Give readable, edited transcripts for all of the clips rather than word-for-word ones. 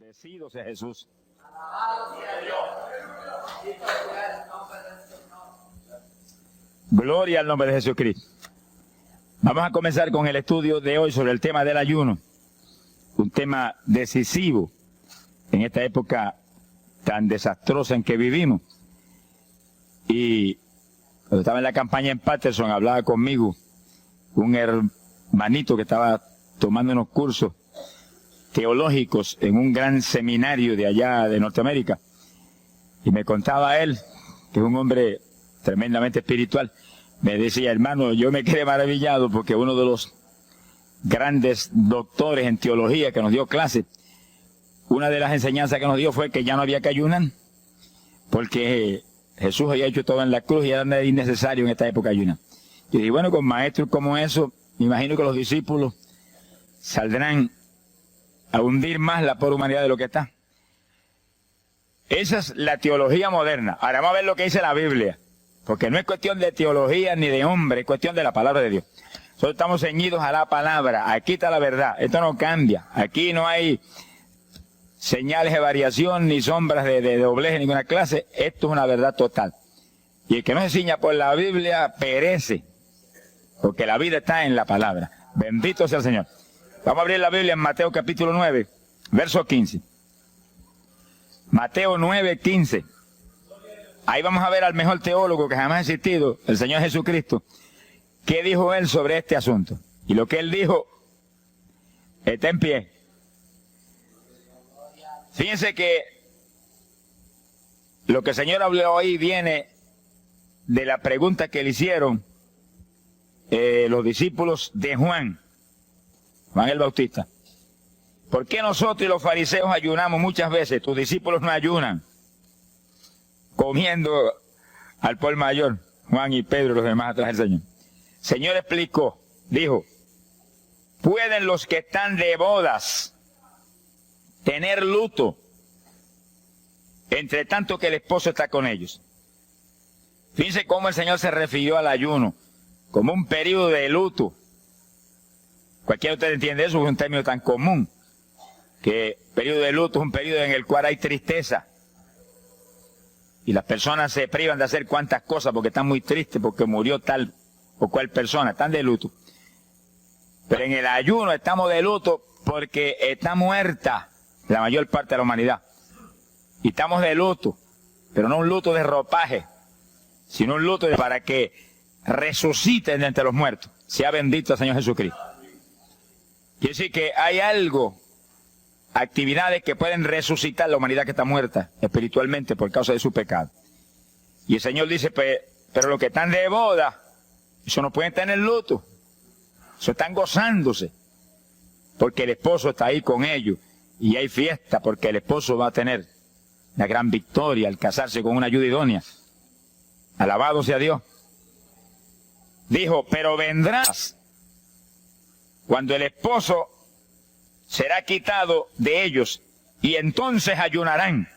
Bendecido sea Jesús. Gloria al nombre de Jesucristo. Vamos a comenzar con el estudio de hoy sobre el tema del ayuno. Un tema decisivo en esta época tan desastrosa en que vivimos. Y cuando estaba en la campaña en Patterson, hablaba conmigo un hermanito que estaba tomando unos cursos teológicos en un gran seminario de allá de Norteamérica. Y me contaba él, que es un hombre tremendamente espiritual, me decía: hermano, yo me quedé maravillado porque uno de los grandes doctores en teología que nos dio clase, una de las enseñanzas que nos dio fue que ya no había que ayunar, porque Jesús había hecho todo en la cruz y era innecesario en esta época ayunar. Yo dije, bueno, con maestros como eso, me imagino que los discípulos saldrán a hundir más la pobre humanidad de lo que está. Esa es la teología moderna. Ahora vamos a ver lo que dice la Biblia, porque no es cuestión de teología ni de hombre, es cuestión de la palabra de Dios. Nosotros estamos ceñidos a la palabra, aquí está la verdad, esto no cambia, aquí no hay señales de variación ni sombras de doblez en ninguna clase, esto es una verdad total. Y el que no se ciña por la Biblia perece, porque la vida está en la palabra. Bendito sea el Señor. Vamos a abrir la Biblia en Mateo capítulo 9, verso 15. Mateo 9, 15. Ahí vamos a ver al mejor teólogo que jamás ha existido, el Señor Jesucristo. ¿Qué dijo él sobre este asunto? Y lo que él dijo está en pie. Fíjense que lo que el Señor habló hoy viene de la pregunta que le hicieron los discípulos de Juan el Bautista. ¿Por qué nosotros y los fariseos ayunamos muchas veces? Tus discípulos no ayunan, comiendo al por mayor, Juan y Pedro y los demás atrás del Señor. El Señor explicó, dijo: ¿pueden los que están de bodas tener luto entre tanto que el esposo está con ellos? Fíjense cómo el Señor se refirió al ayuno como un periodo de luto. Cualquiera de ustedes entiende eso, es un término tan común, que periodo de luto es un periodo en el cual hay tristeza. Y las personas se privan de hacer cuantas cosas porque están muy tristes, porque murió tal o cual persona, están de luto. Pero en el ayuno estamos de luto porque está muerta la mayor parte de la humanidad. Y estamos de luto, pero no un luto de ropaje, sino un luto para que resuciten de entre los muertos. Sea bendito el Señor Jesucristo. Quiere decir que hay algo, actividades que pueden resucitar la humanidad que está muerta espiritualmente por causa de su pecado. Y el Señor dice, pero los que están de boda, eso no pueden tener luto. Eso están gozándose, porque el esposo está ahí con ellos. Y hay fiesta porque el esposo va a tener la gran victoria al casarse con una ayuda idónea. Alabado sea Dios. Dijo, pero vendrás cuando el esposo será quitado de ellos, y entonces ayunarán.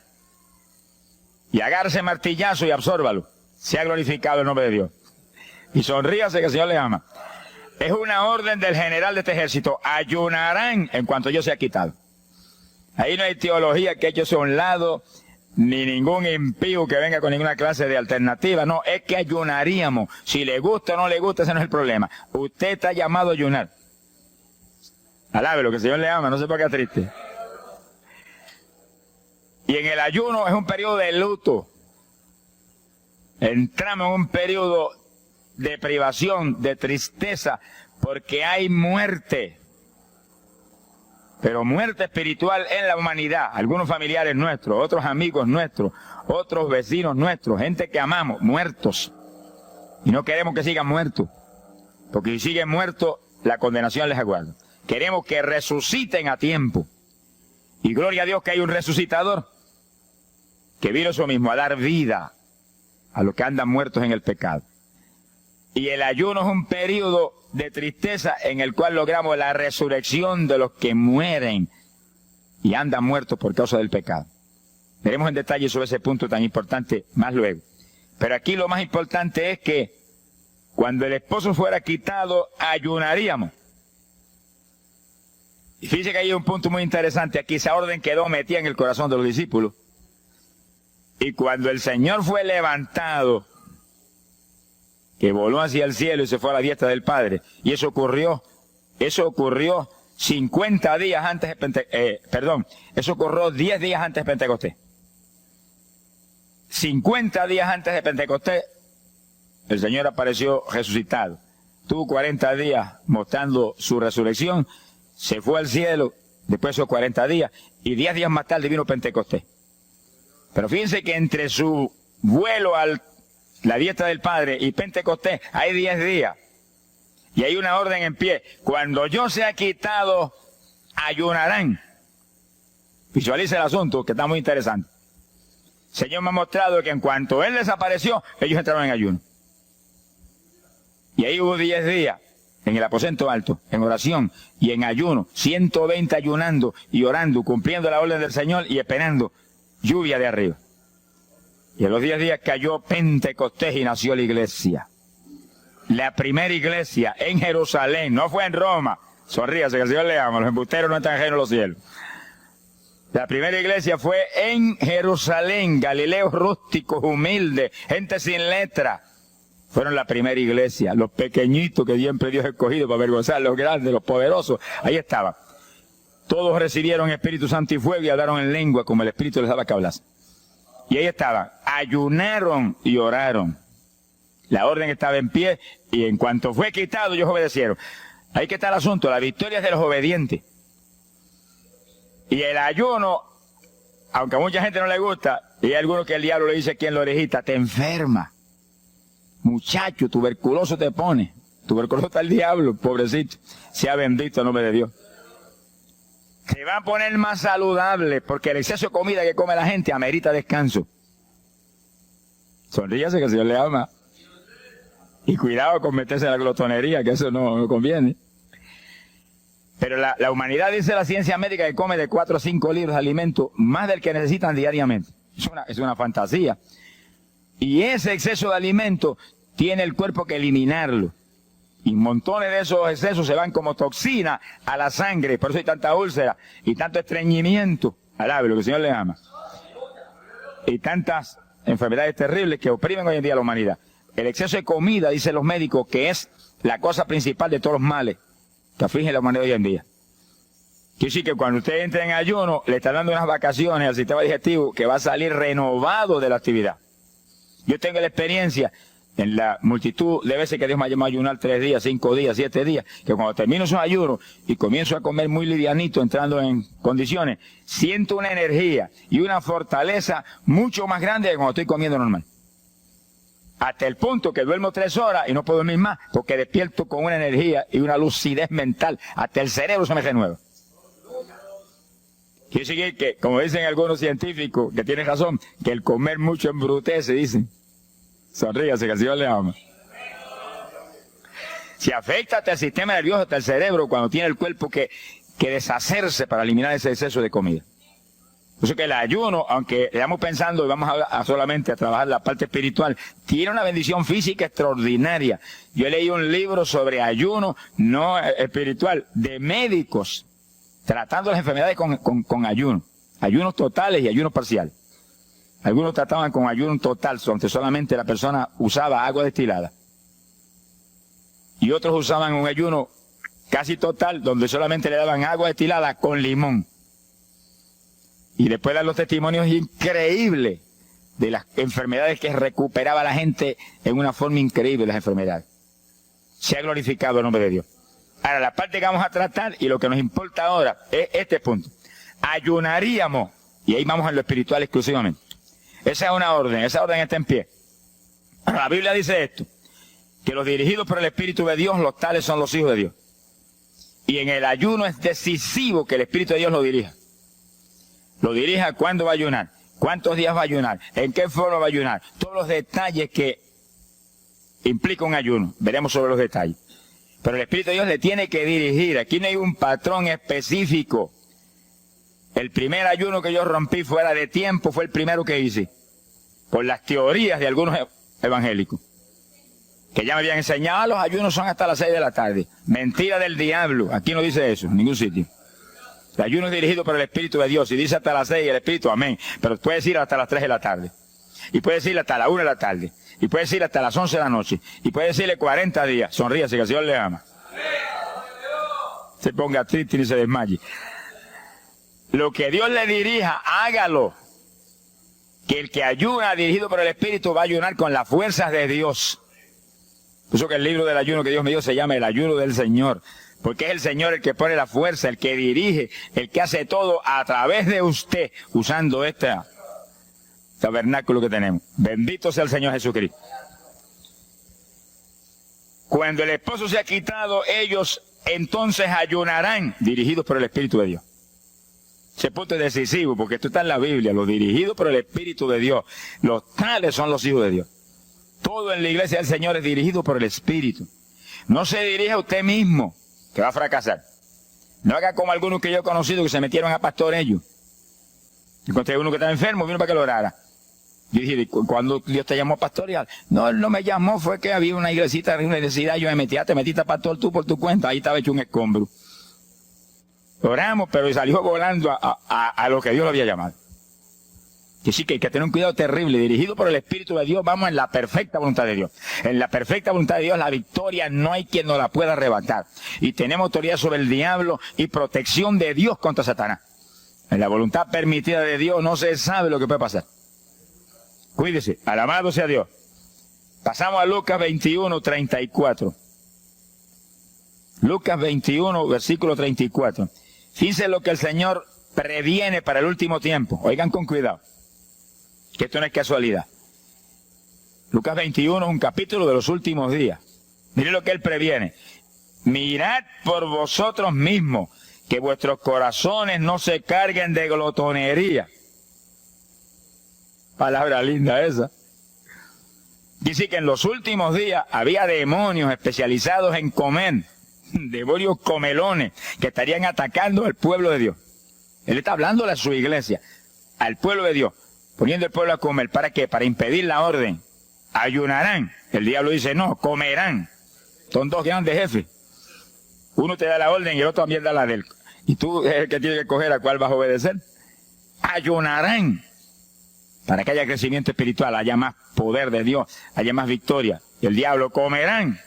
Y agárrese martillazo y absórbalo. Sea glorificado el nombre de Dios. Y sonríase que el Señor le ama. Es una orden del general de este ejército. Ayunarán en cuanto yo sea quitado. Ahí no hay teología que eche a un lado, ni ningún impío que venga con ninguna clase de alternativa. No, es que ayunaríamos. Si le gusta o no le gusta, ese no es el problema. Usted está llamado a ayunar. Alábelo, que el Señor le ama, no se ponga triste. Y en el ayuno es un periodo de luto. Entramos en un periodo de privación, de tristeza, porque hay muerte. Pero muerte espiritual en la humanidad. Algunos familiares nuestros, otros amigos nuestros, otros vecinos nuestros, gente que amamos, muertos. Y no queremos que sigan muertos, porque si siguen muertos, la condenación les aguarda. Queremos que resuciten a tiempo. Y gloria a Dios que hay un resucitador que vino eso mismo, a dar vida a los que andan muertos en el pecado. Y el ayuno es un periodo de tristeza en el cual logramos la resurrección de los que mueren y andan muertos por causa del pecado. Veremos en detalle sobre ese punto tan importante más luego. Pero aquí lo más importante es que cuando el esposo fuera quitado, ayunaríamos. Y fíjense que hay un punto muy interesante aquí. Esa orden quedó metida en el corazón de los discípulos. Y cuando el Señor fue levantado, que voló hacia el cielo y se fue a la diestra del Padre, y eso ocurrió 50 días antes de Pentecostés, eso ocurrió 10 días antes de Pentecostés. 50 días antes de Pentecostés, el Señor apareció resucitado. Tuvo 40 días mostrando su resurrección, se fue al cielo después de esos 40 días, y 10 días más tarde vino Pentecostés. Pero fíjense que entre su vuelo a la diestra del Padre y Pentecostés hay 10 días. Y hay una orden en pie. Cuando yo sea quitado, ayunarán. Visualiza el asunto, que está muy interesante. El Señor me ha mostrado que en cuanto Él desapareció, ellos entraron en ayuno. Y ahí hubo 10 días en el aposento alto, en oración y en ayuno. 120 ayunando y orando, cumpliendo la orden del Señor y esperando lluvia de arriba. Y en los 10 días cayó Pentecostés y nació la iglesia. La primera iglesia en Jerusalén, no fue en Roma. Sonríase, que el Señor le ama, los embusteros no están ajenos a los cielos. La primera iglesia fue en Jerusalén, Galileos rústicos, humildes, gente sin letra. Fueron la primera iglesia, los pequeñitos que siempre Dios ha escogido para avergonzar a los grandes, los poderosos. Ahí estaban. Todos recibieron Espíritu Santo y fuego y hablaron en lengua como el Espíritu les daba que hablasen. Y ahí estaban, ayunaron y oraron. La orden estaba en pie y en cuanto fue quitado, ellos obedecieron. Ahí que está el asunto, la victoria es de los obedientes. Y el ayuno, aunque a mucha gente no le gusta, y hay algunos que el diablo le dice aquí en la orejita, te enferma. Muchacho, tuberculoso te pone. Tuberculoso está el diablo, pobrecito. Sea bendito el nombre de Dios. Se va a poner más saludable porque el exceso de comida que come la gente amerita descanso. Sonríase que el Señor le ama. Y cuidado con meterse en la glotonería, que eso no conviene. Pero la humanidad, dice la ciencia médica, que come de 4 a 5 libras de alimento, más del que necesitan diariamente. Es una fantasía. Y ese exceso de alimento tiene el cuerpo que eliminarlo. Y montones de esos excesos se van como toxina a la sangre. Por eso hay tanta úlcera y tanto estreñimiento. Alabe lo que el Señor le ama. Y tantas enfermedades terribles que oprimen hoy en día a la humanidad. El exceso de comida, dicen los médicos, que es la cosa principal de todos los males que afligen a la humanidad hoy en día. Quiere decir que cuando usted entra en ayuno, le está dando unas vacaciones al sistema digestivo que va a salir renovado de la actividad. Yo tengo la experiencia en la multitud de veces que Dios me ha llamado a ayunar 3 días, 5 días, 7 días, que cuando termino esos ayunos y comienzo a comer muy livianito, entrando en condiciones, siento una energía y una fortaleza mucho más grande que cuando estoy comiendo normal. Hasta el punto que duermo 3 horas y no puedo dormir más, porque despierto con una energía y una lucidez mental. Hasta el cerebro se me renueva. Quiere decir que, como dicen algunos científicos, que tienen razón, que el comer mucho embrutece, dicen. Sonríase, que el Señor le ama. Si afecta hasta el sistema nervioso, hasta el cerebro, cuando tiene el cuerpo que deshacerse para eliminar ese exceso de comida. Por eso que el ayuno, aunque estamos pensando y vamos solamente a trabajar la parte espiritual, tiene una bendición física extraordinaria. Yo leí un libro sobre ayuno, no espiritual, de médicos, tratando las enfermedades con ayuno. Ayunos totales y ayunos parciales. Algunos trataban con ayuno total, donde solamente la persona usaba agua destilada. Y otros usaban un ayuno casi total, donde solamente le daban agua destilada con limón. Y después dan los testimonios increíbles de las enfermedades que recuperaba la gente en una forma increíble, las enfermedades. Se ha glorificado el nombre de Dios. Ahora, la parte que vamos a tratar y lo que nos importa ahora es este punto. Ayunaríamos, y ahí vamos a lo espiritual exclusivamente. Esa es una orden, esa orden está en pie. La Biblia dice esto, que los dirigidos por el Espíritu de Dios, los tales son los hijos de Dios. Y en el ayuno es decisivo que el Espíritu de Dios lo dirija. Lo dirija cuándo va a ayunar, cuántos días va a ayunar, en qué forma va a ayunar. Todos los detalles que implica un ayuno, veremos sobre los detalles. Pero el Espíritu de Dios le tiene que dirigir. Aquí no hay un patrón específico. El primer ayuno que yo rompí fuera de tiempo fue el primero que hice, por las teorías de algunos evangélicos, que ya me habían enseñado, los ayunos son hasta las 6 de la tarde. Mentira del diablo, aquí no dice eso, en ningún sitio. El ayuno es dirigido por el Espíritu de Dios. Y dice hasta las 6 el Espíritu, amén. Pero puedes ir hasta las 3 de la tarde. Y puedes ir hasta las 1 de la tarde. Y puedes ir hasta las 11 de la noche. Y puedes irle 40 días. Sonríase que el Señor le ama. Se ponga triste y se desmaye. Lo que Dios le dirija, hágalo. Que el que ayuna dirigido por el Espíritu va a ayunar con las fuerzas de Dios. Por eso que el libro del ayuno que Dios me dio se llama el ayuno del Señor. Porque es el Señor el que pone la fuerza, el que dirige, el que hace todo a través de usted, usando este tabernáculo que tenemos. Bendito sea el Señor Jesucristo. Cuando el esposo se ha quitado, ellos entonces ayunarán, dirigidos por el Espíritu de Dios. Ese punto es decisivo, porque esto está en la Biblia, los dirigidos por el Espíritu de Dios. Los tales son los hijos de Dios. Todo en la iglesia del Señor es dirigido por el Espíritu. No se dirija a usted mismo, que va a fracasar. No haga como algunos que yo he conocido que se metieron a pastor ellos. Encontré uno que estaba enfermo, vino para que lo orara. Yo dije, ¿cuándo Dios te llamó pastoreal? No, él no me llamó, fue que había una iglesita de una necesidad, yo me metí, te metiste a pastor tú por tu cuenta, ahí estaba hecho un escombro. Oramos, pero salió volando a lo que Dios lo había llamado. Que sí, que hay que tener un cuidado terrible, dirigido por el Espíritu de Dios, vamos en la perfecta voluntad de Dios. En la perfecta voluntad de Dios, la victoria no hay quien nos la pueda arrebatar. Y tenemos autoridad sobre el diablo y protección de Dios contra Satanás. En la voluntad permitida de Dios no se sabe lo que puede pasar. Cuídese, alabado sea Dios. Pasamos a Lucas 21, 34. Lucas 21, versículo 34. Fíjense lo que el Señor previene para el último tiempo. Oigan con cuidado, que esto no es casualidad. Lucas 21 es un capítulo de los últimos días. Miren lo que Él previene. Mirad por vosotros mismos, que vuestros corazones no se carguen de glotonería. Palabra linda esa. Dice que en los últimos días había demonios especializados en comer, demonios comelones, que estarían atacando al pueblo de Dios. Él está hablando a su iglesia, al pueblo de Dios, poniendo al pueblo a comer. ¿Para qué? Para impedir la orden. Ayunarán. El diablo dice, no, comerán. Son dos grandes jefes. Uno te da la orden y el otro también da la de él. Y tú es el que tiene que escoger a cuál vas a obedecer. Ayunarán. Para que haya crecimiento espiritual, haya más poder de Dios, haya más victoria. Y el diablo comerán.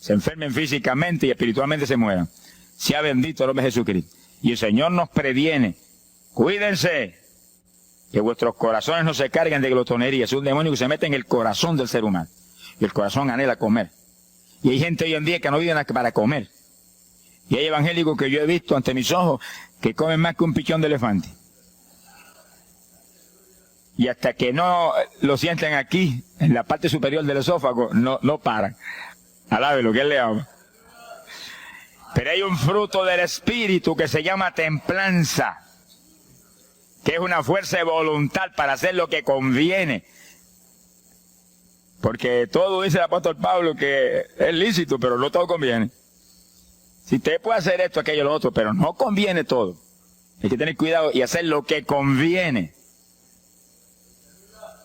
Se enfermen físicamente y espiritualmente se mueran. Sea bendito el nombre de Jesucristo. Y el Señor nos previene. Cuídense. Que vuestros corazones no se carguen de glotonería. Es un demonio que se mete en el corazón del ser humano. Y el corazón anhela comer. Y hay gente hoy en día que no vive para comer. Y hay evangélicos que yo he visto ante mis ojos que comen más que un pichón de elefante. Y hasta que no lo sienten aquí, en la parte superior del esófago, no paran. Alábelo, que Él le ama. Pero hay un fruto del Espíritu que se llama templanza, que es una fuerza de voluntad para hacer lo que conviene. Porque todo dice el apóstol Pablo que es lícito, pero no todo conviene. Si usted puede hacer esto, aquello, lo otro, pero no conviene todo. Hay que tener cuidado y hacer lo que conviene.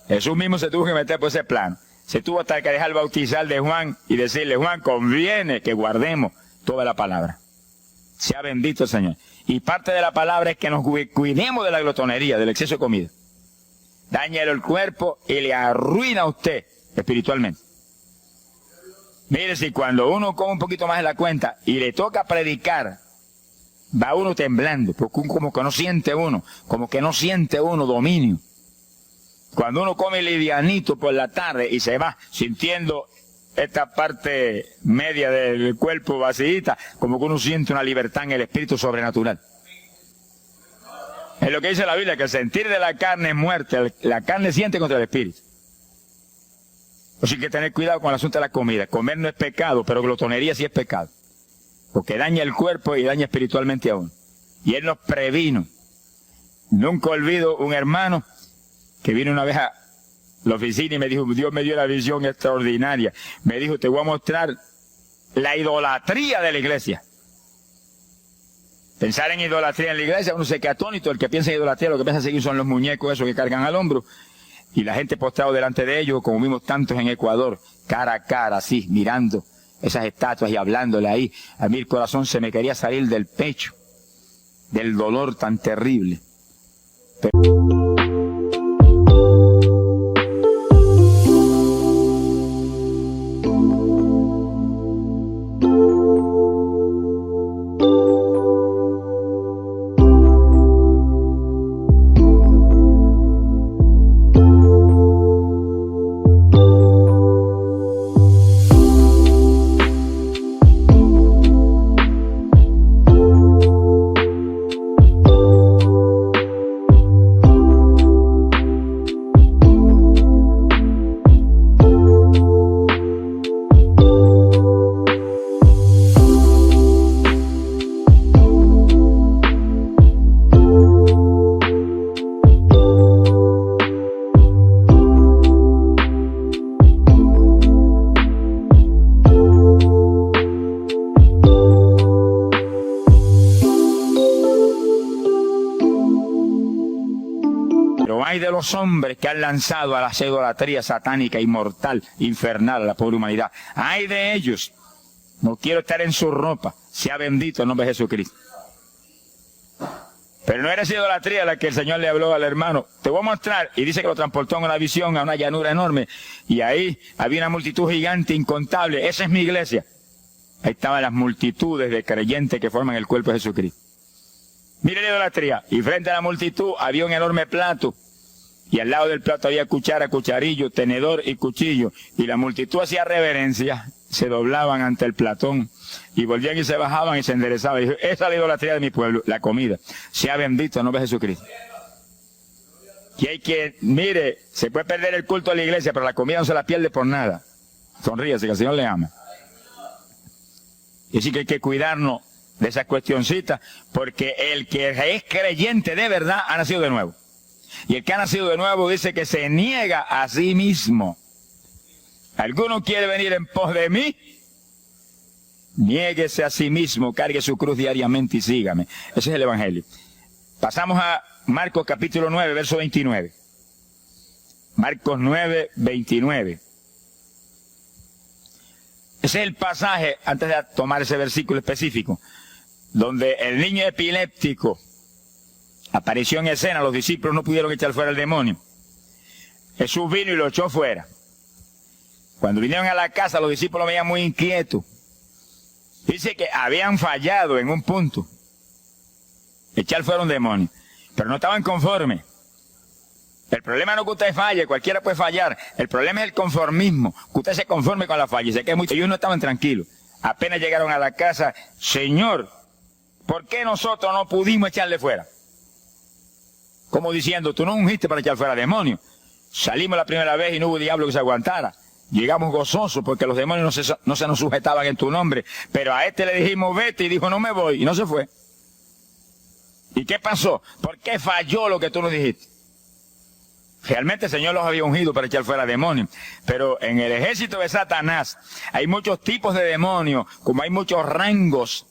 Jesús mismo se tuvo que meter por ese plano. Se tuvo hasta que dejar bautizar de Juan y decirle, Juan, conviene que guardemos toda la palabra. Sea bendito el Señor. Y parte de la palabra es que nos cuidemos de la glotonería, del exceso de comida. Daña el cuerpo y le arruina a usted espiritualmente. Mire, si cuando uno come un poquito más de la cuenta y le toca predicar, va uno temblando, porque como que no siente uno dominio. Cuando uno come livianito por la tarde y se va sintiendo esta parte media del cuerpo vacíita, como que uno siente una libertad en el espíritu sobrenatural. Es lo que dice la Biblia, que el sentir de la carne es muerte, la carne siente contra el espíritu. Así que hay que tener cuidado con el asunto de la comida. Comer no es pecado, pero glotonería sí es pecado. Porque daña el cuerpo y daña espiritualmente a uno. Y Él nos previno. Nunca olvido un hermano que vino una vez a la oficina y me dijo, Dios me dio la visión extraordinaria. Me dijo, te voy a mostrar la idolatría de la iglesia. Pensar en idolatría en la iglesia, uno se queda atónito. El que piensa en idolatría, lo que piensa seguir son los muñecos esos que cargan al hombro. Y la gente postrado delante de ellos, como vimos tantos en Ecuador, cara a cara, así, mirando esas estatuas y hablándole ahí. A mí el corazón se me quería salir del pecho. del dolor tan terrible. Pero hay de los hombres que han lanzado a la idolatría satánica, inmortal, infernal a la pobre humanidad. Hay de ellos. No quiero estar en su ropa. Sea bendito el nombre de Jesucristo. Pero no era esa idolatría la que el Señor le habló al hermano. Te voy a mostrar. Y dice que lo transportó en una visión a una llanura enorme. Y ahí había una multitud gigante, incontable. Esa es mi iglesia. Ahí estaban las multitudes de creyentes que forman el cuerpo de Jesucristo. Mire la idolatría. Y frente a la multitud había un enorme plato. Y al lado del plato había cuchara, cucharillo, tenedor y cuchillo. Y la multitud hacía reverencia. Se doblaban ante el platón. Y volvían y se bajaban y se enderezaban. Y dijo, esa es la idolatría de mi pueblo, la comida. Sea bendito el nombre de Jesucristo. Y hay que, mire, se puede perder el culto de la iglesia, pero la comida no se la pierde por nada. Sonríase, que el Señor le ama. Y así que hay que cuidarnos de esas cuestioncitas, porque el que es creyente de verdad ha nacido de nuevo. Y el que ha nacido de nuevo dice que se niega a sí mismo. ¿Alguno quiere venir en pos de mí? Niéguese a sí mismo, cargue su cruz diariamente y sígame. Ese es el Evangelio. Pasamos a Marcos capítulo 9, verso 29. Marcos 9, 29. Ese es el pasaje, antes de tomar ese versículo específico, donde el niño epiléptico apareció en escena. Los discípulos no pudieron echar fuera el demonio. Jesús vino y lo echó fuera. Cuando vinieron a la casa, los discípulos lo veían muy inquietos. Dice que habían fallado en un punto. Echar fuera un demonio. Pero no estaban conformes. El problema no es que usted falle, cualquiera puede fallar. El problema es el conformismo, que usted se conforme con la falla. Y sé que ellos no estaban tranquilos. Apenas llegaron a la casa, Señor, ¿por qué nosotros no pudimos echarle fuera? Como diciendo, tú no ungiste para echar fuera demonios. Salimos la primera vez y no hubo diablo que se aguantara. Llegamos gozosos porque los demonios no se nos sujetaban en tu nombre. Pero a este le dijimos, vete, y dijo, no me voy, y no se fue. ¿Y qué pasó? ¿Por qué falló lo que tú nos dijiste? Realmente el Señor los había ungido para echar fuera demonios. Pero en el ejército de Satanás hay muchos tipos de demonios, como hay muchos rangos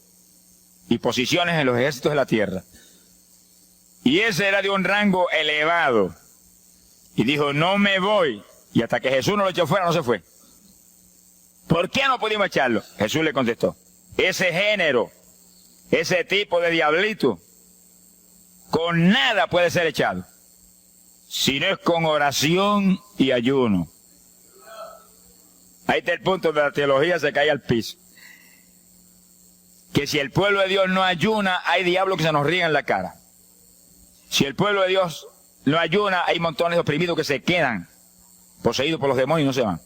y posiciones en los ejércitos de la tierra. Y ese era de un rango elevado. Y dijo, no me voy. Y hasta que Jesús no lo echó fuera, no se fue. ¿Por qué no pudimos echarlo? Jesús le contestó, ese género, ese tipo de diablito, con nada puede ser echado, si no es con oración y ayuno. Ahí está el punto donde la teología se cae al piso. Que si el pueblo de Dios no ayuna, hay diablos que se nos ríen en la cara. Si el pueblo de Dios no ayuna, hay montones de oprimidos que se quedan poseídos por los demonios y no se van.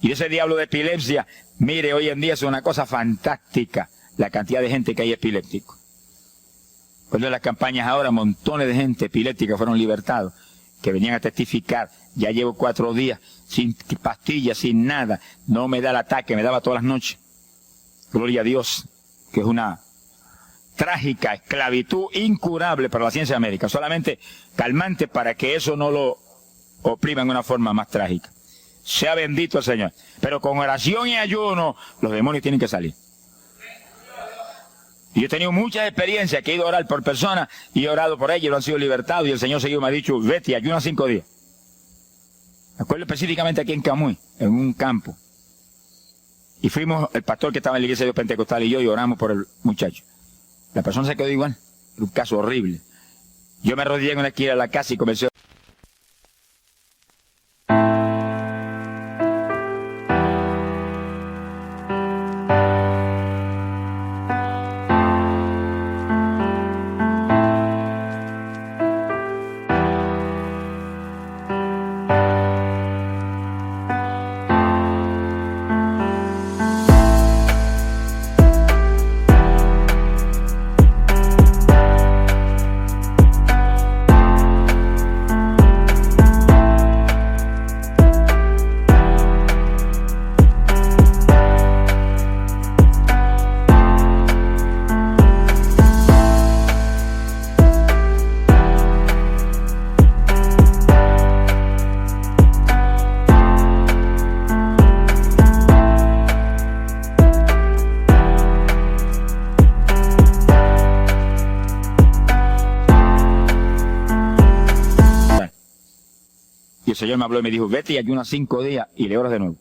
Y ese diablo de epilepsia, mire, hoy en día es una cosa fantástica la cantidad de gente que hay epiléptico. Cuando en las campañas ahora, montones de gente epiléptica fueron libertados, que venían a testificar. Ya llevo 4 días sin pastillas, sin nada. No me da el ataque, me daba todas las noches. Gloria a Dios, que es una trágica esclavitud incurable para la ciencia médica. Solamente calmante para que eso no lo oprima en una forma más trágica. Sea bendito el Señor. Pero con oración y ayuno, los demonios tienen que salir. Y yo he tenido muchas experiencias que he ido a orar por personas y he orado por ellos y lo han sido libertados. Y el Señor seguido me ha dicho, vete, ayuna 5 días. Me acuerdo específicamente aquí en Camuy, en un campo. Y fuimos, el pastor que estaba en la iglesia de Pentecostal y yo, y oramos por el muchacho. La persona se quedó igual. un caso horrible. Yo me arrodillé en una esquina de la casa y comencé. El Señor me habló y me dijo, vete y ayuna 5 días y le oras de nuevo.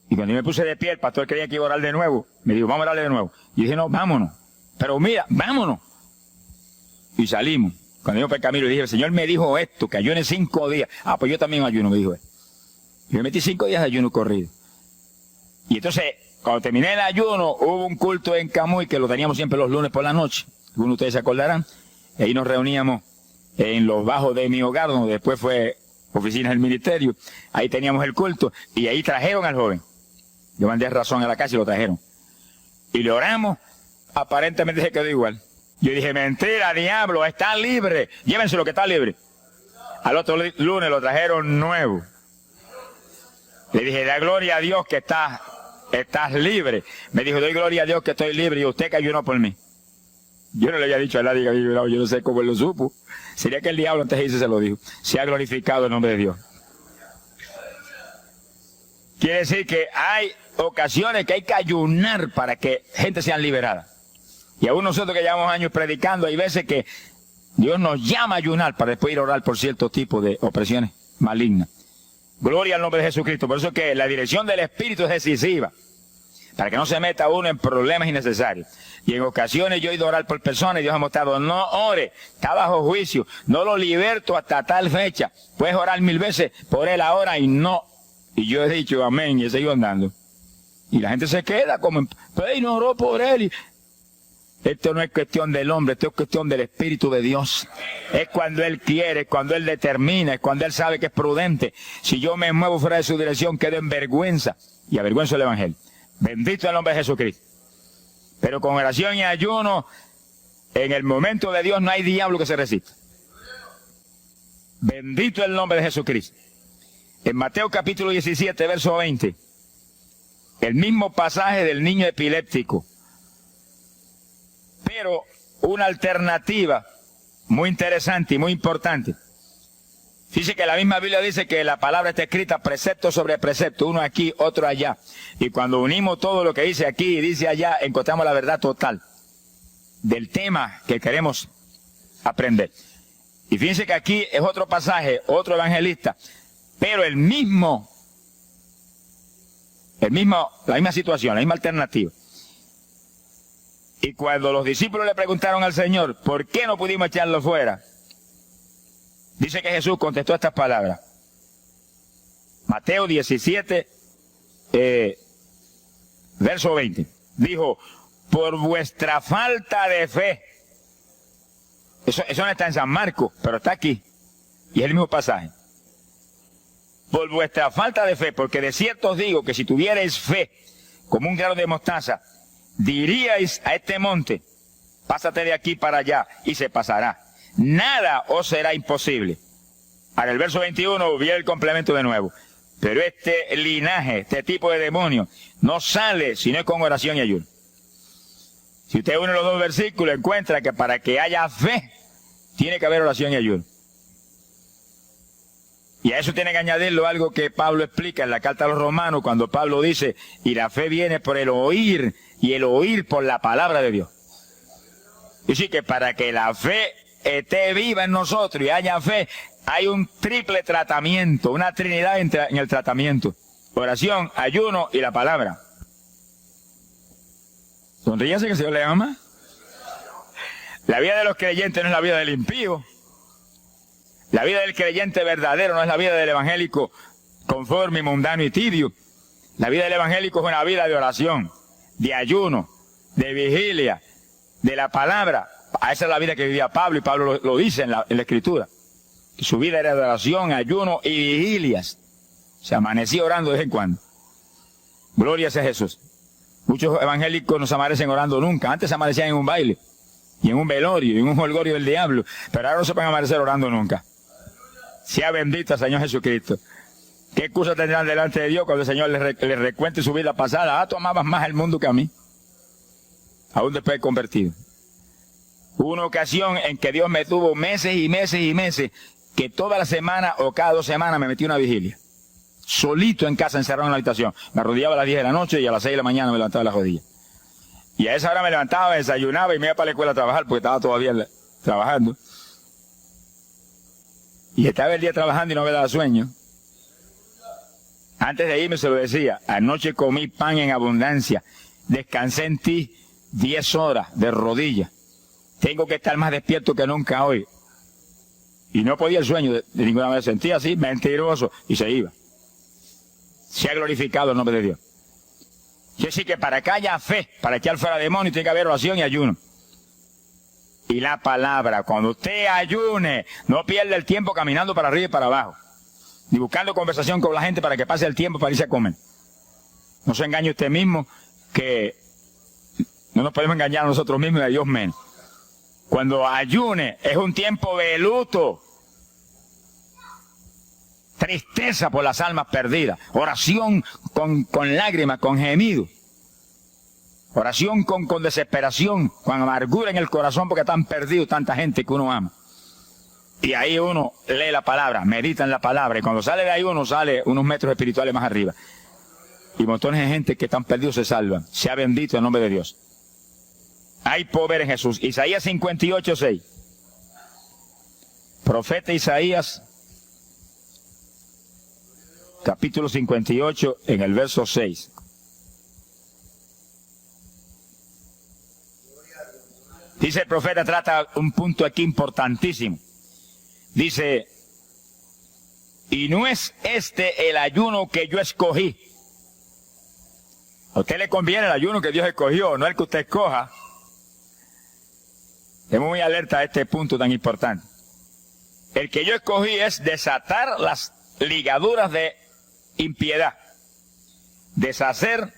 Y cuando yo me puse de pie, el pastor creía que iba a orar de nuevo. Me dijo, vamos a orarle de nuevo. Y dije, no, vámonos. Pero mira, vámonos. Y salimos. Cuando yo por el camino le dije, el Señor me dijo esto, que ayune 5 días. Ah, pues yo también ayuno, me dijo él. Yo me metí 5 días de ayuno corrido. Y entonces, cuando terminé el ayuno, hubo un culto en Camuy, que lo teníamos siempre los lunes por la noche. Algunos de ustedes se acordarán. Y ahí nos reuníamos en los bajos de mi hogar, donde después fue oficina del ministerio. Ahí teníamos el culto y ahí trajeron al joven. Yo mandé razón a la casa y lo trajeron. Y le oramos, aparentemente se quedó igual. Yo dije, mentira, diablo, está libre. Llévenselo que está libre. Al otro lunes lo trajeron nuevo. Le dije, da gloria a Dios que estás libre. Me dijo, doy gloria a Dios que estoy libre y usted que ayunó por mí. Yo no le había dicho a nadie que había ayunado, yo no sé cómo él lo supo. Sería que el diablo antes de irse se lo dijo. Se ha glorificado el nombre de Dios. Quiere decir que hay ocasiones que hay que ayunar para que gente sea liberada. Y aún nosotros que llevamos años predicando, hay veces que Dios nos llama a ayunar para después ir a orar por cierto tipo de opresiones malignas. Gloria al nombre de Jesucristo. Por eso es que la dirección del Espíritu es decisiva. Para que no se meta uno en problemas innecesarios. Y en ocasiones yo he ido a orar por personas y Dios ha mostrado, no ore, está bajo juicio, no lo liberto hasta tal fecha. Puedes orar 1000 veces por él ahora y no. Y yo he dicho amén y he seguido andando. Y la gente se queda como, pues no oró por él. Esto no es cuestión del hombre, esto es cuestión del Espíritu de Dios. Es cuando Él quiere, es cuando Él determina, es cuando Él sabe que es prudente. Si yo me muevo fuera de su dirección, quedo en vergüenza y avergüenzo el Evangelio. Bendito el nombre de Jesucristo. Pero con oración y ayuno, en el momento de Dios no hay diablo que se resista. Bendito el nombre de Jesucristo. En Mateo capítulo 17, verso 20, el mismo pasaje del niño epiléptico, pero una alternativa muy interesante y muy importante. Dice que la misma Biblia dice que la palabra está escrita precepto sobre precepto, uno aquí, otro allá. Y cuando unimos todo lo que dice aquí y dice allá, encontramos la verdad total del tema que queremos aprender. Y fíjense que aquí es otro pasaje, otro evangelista, pero la misma situación, la misma alternativa. Y cuando los discípulos le preguntaron al Señor, ¿por qué no pudimos echarlo fuera? Dice que Jesús contestó estas palabras. Mateo 17, verso 20. Dijo, por vuestra falta de fe. Eso no está en San Marcos, pero está aquí. Y es el mismo pasaje. Por vuestra falta de fe, porque de cierto os digo que si tuvierais fe, como un grano de mostaza, diríais a este monte, pásate de aquí para allá, y se pasará. Nada os será imposible. Ahora el verso 21 viene el complemento de nuevo. Pero este linaje, este tipo de demonio, no sale si no es con oración y ayuno. Si usted une los dos versículos, encuentra que para que haya fe, tiene que haber oración y ayuno. Y a eso tiene que añadirlo algo que Pablo explica en la carta a los Romanos, cuando Pablo dice, y la fe viene por el oír, y el oír por la palabra de Dios. Y sí que para que la fe esté viva en nosotros y haya fe, hay un triple tratamiento, una trinidad en el tratamiento. Oración, ayuno y la palabra. Sonríase que el Señor le ama. La vida de los creyentes no es la vida del impío. La vida del creyente verdadero no es la vida del evangélico conforme, mundano y tibio. La vida del evangélico es una vida de oración, de ayuno, de vigilia, de la palabra. Esa es la vida que vivía Pablo, y Pablo lo dice en la Escritura. Que su vida era de oración, ayuno y vigilias. Se amanecía orando de vez en cuando. Gloria sea Jesús. Muchos evangélicos no se amanecen orando nunca. Antes se amanecían en un baile, y en un velorio, y en un holgorio del diablo. Pero ahora no se pueden amanecer orando nunca. Sea bendito el Señor Jesucristo. ¿Qué excusa tendrán delante de Dios cuando el Señor les recuente su vida pasada? Ah, tú amabas más el mundo que a mí. Aún después de convertido. Hubo una ocasión en que Dios me tuvo meses y meses y meses, que toda la semana o cada 2 semanas me metí una vigilia. Solito en casa, encerrado en la habitación. Me arrodillaba a las 10 de la noche y a las 6 de la mañana me levantaba las rodillas. Y a esa hora me levantaba, me desayunaba y me iba para la escuela a trabajar, porque estaba todavía trabajando. Y estaba el día trabajando y no me daba sueño. Antes de irme se lo decía: anoche comí pan en abundancia, descansé en ti 10 horas de rodillas. Tengo que estar más despierto que nunca hoy. Y no podía el sueño de ninguna manera. Sentía así, mentiroso, y se iba. Se ha glorificado el nombre de Dios. Quiere decir que para que haya fe, para echar fuera demonios, tiene que haber oración y ayuno. Y la palabra, cuando usted ayune, no pierda el tiempo caminando para arriba y para abajo, ni buscando conversación con la gente para que pase el tiempo para irse a comer. No se engañe usted mismo, que no nos podemos engañar a nosotros mismos y a Dios menos. Cuando ayune es un tiempo de luto, tristeza por las almas perdidas, oración con lágrimas, con gemido, oración con desesperación, con amargura en el corazón porque están perdidos tanta gente que uno ama. Y ahí uno lee la palabra, medita en la palabra, y cuando sale de ahí uno sale unos metros espirituales más arriba. Y montones de gente que están perdidos se salvan. Sea bendito el nombre de Dios. Hay poder en Jesús. Isaías 58:6. Profeta Isaías, capítulo 58, en el verso 6. Dice el profeta, trata un punto aquí importantísimo. Dice: y no es este el ayuno que yo escogí. A usted le conviene el ayuno que Dios escogió, no el que usted escoja. Estemos muy alerta a este punto tan importante. El que yo escogí es desatar las ligaduras de impiedad, deshacer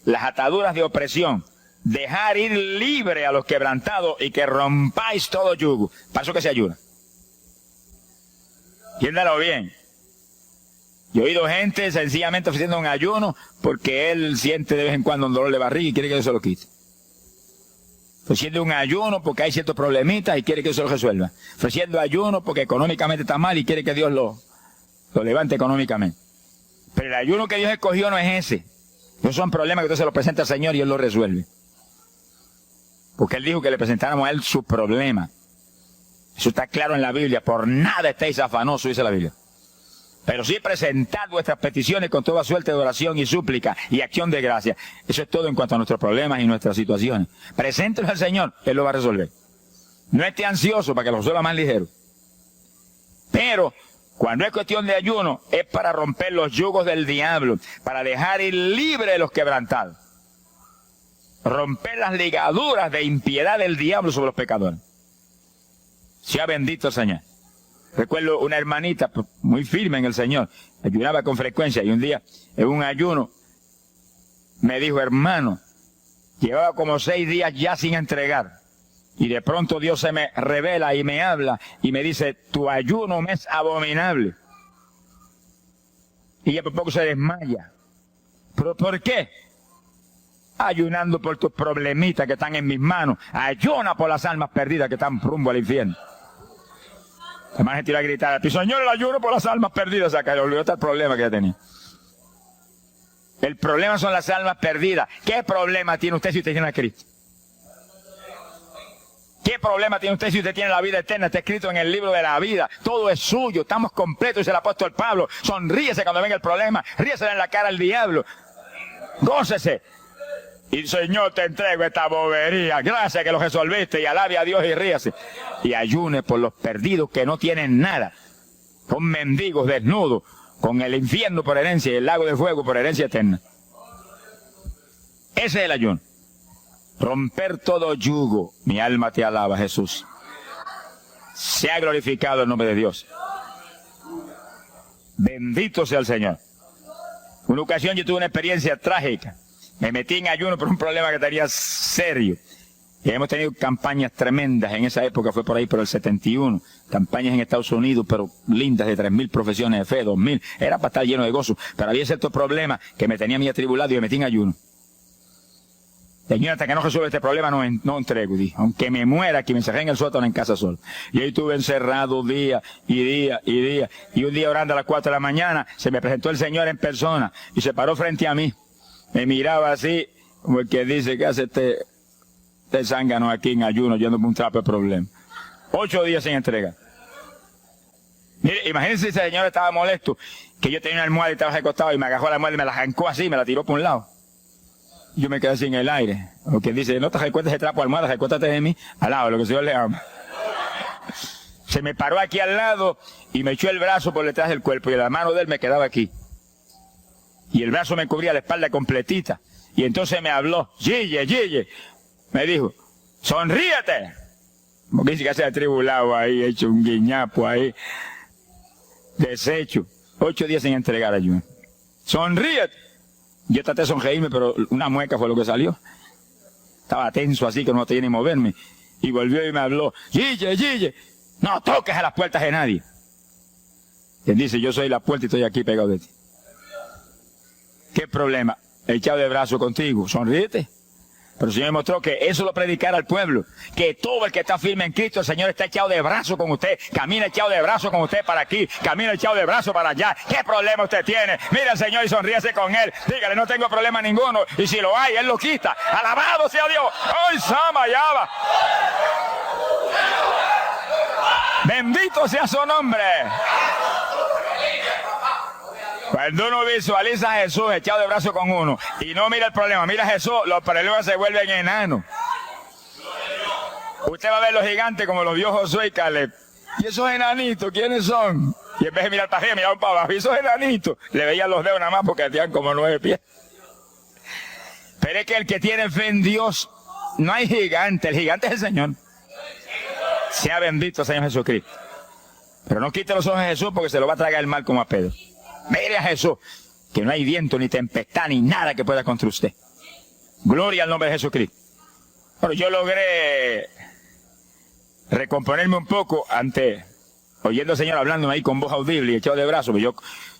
las ataduras de opresión, dejar ir libre a los quebrantados y que rompáis todo yugo. Para eso que se ayuda. Entiéndalo bien. Yo he oído gente sencillamente ofreciendo un ayuno porque él siente de vez en cuando un dolor de barriga y quiere que Dios se lo quite. Ofreciendo un ayuno porque hay ciertos problemitas y quiere que Dios se lo resuelva. Ofreciendo ayuno porque económicamente está mal y quiere que Dios lo levante económicamente. Pero el ayuno que Dios escogió no es ese. Esos son problemas que usted se los presenta al Señor y Él los resuelve. Porque Él dijo que le presentáramos a Él su problema. Eso está claro en la Biblia. Por nada estéis afanosos, dice la Biblia. Pero sí presentad vuestras peticiones con toda suerte de oración y súplica y acción de gracia. Eso es todo en cuanto a nuestros problemas y nuestras situaciones. Preséntelos al Señor, Él lo va a resolver. No esté ansioso para que lo resuelva más ligero. Pero cuando es cuestión de ayuno, es para romper los yugos del diablo, para dejar ir libre a los quebrantados. Romper las ligaduras de impiedad del diablo sobre los pecadores. Sea bendito el Señor. Recuerdo una hermanita muy firme en el Señor, ayunaba con frecuencia, y un día, en un ayuno, me dijo: hermano, llevaba como 6 días ya sin entregar, y de pronto Dios se me revela y me habla, y me dice: tu ayuno me es abominable. Y ella por poco se desmaya. ¿Pero por qué? Ayunando por tus problemitas que están en mis manos. Ayuna por las almas perdidas que están rumbo al infierno. Además, gente iba a gritar: Señor, el ayuno por las almas perdidas. O sea, que le olvidó hasta el problema que ya tenía. El problema son las almas perdidas. ¿Qué problema tiene usted si usted tiene a Cristo? ¿Qué problema tiene usted si usted tiene la vida eterna? Está escrito en el libro de la vida. Todo es suyo. Estamos completos, dice el apóstol Pablo. Sonríese cuando venga el problema. Ríese en la cara al diablo. Gócese. Y Señor, te entrego esta bobería. Gracias que lo resolviste y alabe a Dios y ríase. Y ayune por los perdidos que no tienen nada. Son mendigos desnudos, con el infierno por herencia y el lago de fuego por herencia eterna. Ese es el ayuno. Romper todo yugo. Mi alma te alaba, Jesús. Sea glorificado el nombre de Dios. Bendito sea el Señor. Una ocasión yo tuve una experiencia trágica. Me metí en ayuno por un problema que tenía serio. Y hemos tenido campañas tremendas. En esa época fue por ahí por el 71. Campañas en Estados Unidos, pero lindas, de 3.000 profesiones de fe, 2.000. Era para estar lleno de gozo. Pero había ciertos problemas que me tenía a mí atribulado y me metí en ayuno. Señor, hasta que no resuelva este problema no entrego. Dije, aunque me muera, que me encerré en el sótano en casa solo. Y ahí estuve encerrado día y día y día. Y un día orando a las 4 de la mañana, se me presentó el Señor en persona y se paró frente a mí. Me miraba así, como el que dice, ¿qué hace este zángano aquí en ayuno, yéndome un trapo de problema? 8 días sin entrega. Mire, imagínense si el Señor estaba molesto, que yo tenía una almohada y estaba recostado y me agarró la almohada y me la arrancó así, me la tiró por un lado. Yo me quedé sin el aire. O quien dice, no te recuestes de trapo almohada, recuéstate de mí, al lado, lo que el Señor le ama. Se me paró aquí al lado y me echó el brazo por detrás del cuerpo y la mano de él me quedaba aquí. Y el brazo me cubría la espalda completita. Y entonces me habló, Gille. Me dijo, sonríete. Porque dice que se ha atribulado ahí, hecho un guiñapo ahí. Deshecho. 8 días sin entregar ayuno. Sonríete. Yo traté de sonreírme, pero una mueca fue lo que salió. Estaba tenso así que no tenía ni moverme. Y volvió y me habló, Gille, no toques a las puertas de nadie. Quien dice, yo soy la puerta y estoy aquí pegado de ti. ¿Qué problema? Echado de brazo contigo, sonríete. Pero el Señor me mostró que eso lo predicara al pueblo. Que todo el que está firme en Cristo, el Señor está echado de brazo con usted. Camina echado de brazo con usted para aquí. Camina echado de brazo para allá. ¿Qué problema usted tiene? Mira al Señor y sonríese con Él. Dígale, no tengo problema ninguno. Y si lo hay, Él lo quita. Alabado sea Dios. ¡Ay, Sama, Yaba! Bendito sea su nombre. Cuando uno visualiza a Jesús echado de brazo con uno y no mira el problema, mira a Jesús, los problemas se vuelven enanos. Usted va a ver los gigantes como los vio Josué y Caleb. ¿Y esos enanitos quiénes son? Y en vez de mirar para arriba, miraban para abajo. ¿Y esos enanitos? Le veían los dedos nada más porque tenían como 9 pies. Pero es que el que tiene fe en Dios, no hay gigante. El gigante es el Señor. Sea bendito Señor Jesucristo. Pero no quite los ojos de Jesús porque se lo va a tragar el mal como a Pedro. Mire a Jesús, que no hay viento, ni tempestad, ni nada que pueda contra usted. Gloria al nombre de Jesucristo. Bueno, yo logré recomponerme un poco oyendo al Señor hablándome ahí con voz audible y echado de brazos, yo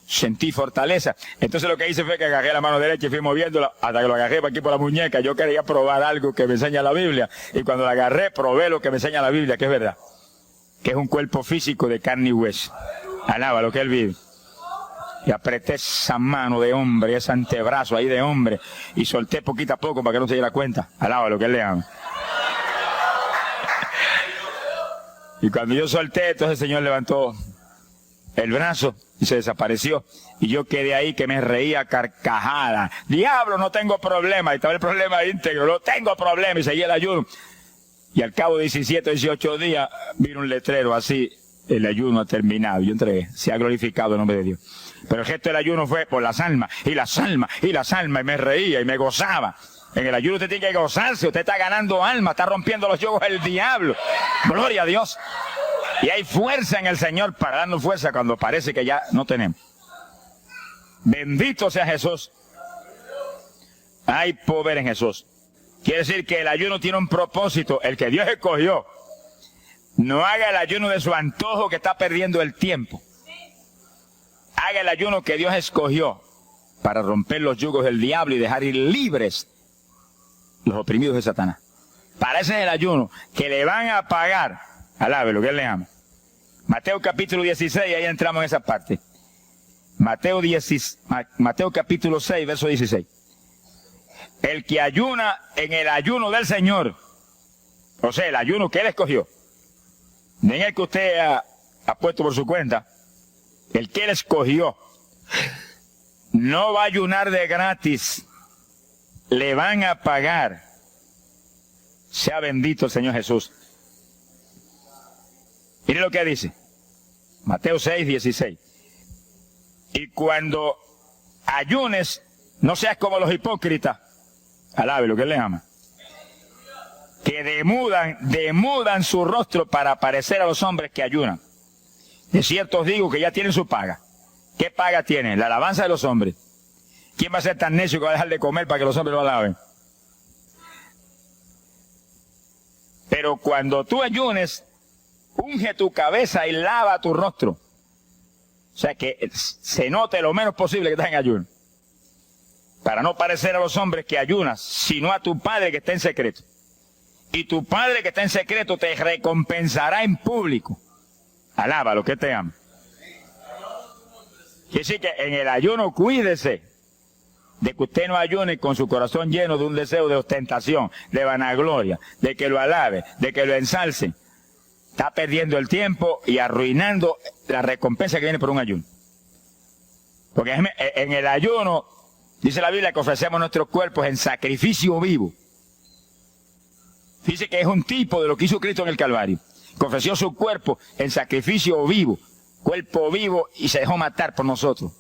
sentí fortaleza. Entonces lo que hice fue que agarré la mano derecha y fui moviéndola hasta que lo agarré por aquí por la muñeca. Yo quería probar algo que me enseña la Biblia. Y cuando la agarré, probé lo que me enseña la Biblia, que es verdad. Que es un cuerpo físico de carne y hueso. Alaba lo que Él vive. Y apreté esa mano de hombre, ese antebrazo ahí de hombre, y solté poquito a poco para que no se diera cuenta. Alaba lo que Él le ama. Y cuando yo solté, entonces el Señor levantó el brazo y se desapareció. Y yo quedé ahí que me reía carcajada. Diablo, no tengo problema. Y estaba el problema íntegro, no tengo problema. Y seguía el ayuno. Y al cabo de 17, 18 días, vino un letrero así, el ayuno ha terminado. Yo entregué, se ha glorificado el nombre de Dios. Pero el gesto del ayuno fue por las almas, y las almas, y las almas, y me reía, y me gozaba. En el ayuno usted tiene que gozarse, usted está ganando alma, está rompiendo los yugos del diablo. Gloria a Dios. Y hay fuerza en el Señor para darnos fuerza cuando parece que ya no tenemos. Bendito sea Jesús. Hay poder en Jesús. Quiere decir que el ayuno tiene un propósito, el que Dios escogió. No haga el ayuno de su antojo que está perdiendo el tiempo. Haga el ayuno que Dios escogió para romper los yugos del diablo y dejar ir libres los oprimidos de Satanás. Para ese es el ayuno que le van a pagar. Alabe lo que Él le ama. Mateo capítulo 16, ahí entramos en esa parte. Mateo capítulo 6, verso 16. El que ayuna en el ayuno del Señor, o sea, el ayuno que Él escogió, no en el que usted ha puesto por su cuenta, el que Él escogió, no va a ayunar de gratis. le van a pagar. Sea bendito el Señor Jesús. Mire lo que dice. Mateo 6, 16. Y cuando ayunes, no seas como los hipócritas. Alabe lo que él le ama. Que demudan su rostro para parecer a los hombres que ayunan. De cierto os digo que ya tienen su paga. ¿Qué paga tienen? La alabanza de los hombres. ¿Quién va a ser tan necio que va a dejar de comer para que los hombres lo alaben? Pero cuando tú ayunes, unge tu cabeza y lava tu rostro. O sea, que se note lo menos posible que estás en ayuno. Para no parecer a los hombres que ayunas, sino a tu Padre que está en secreto. Y tu Padre que está en secreto te recompensará en público. Alaba lo que te ama. Quiere decir que en el ayuno cuídese de que usted no ayune con su corazón lleno de un deseo de ostentación, de vanagloria, de que lo alabe, de que lo ensalce. Está perdiendo el tiempo y arruinando la recompensa que viene por un ayuno. Porque en el ayuno, dice la Biblia que ofrecemos nuestros cuerpos en sacrificio vivo. Dice que es un tipo de lo que hizo Cristo en el Calvario, que ofreció su cuerpo en sacrificio vivo, cuerpo vivo, y se dejó matar por nosotros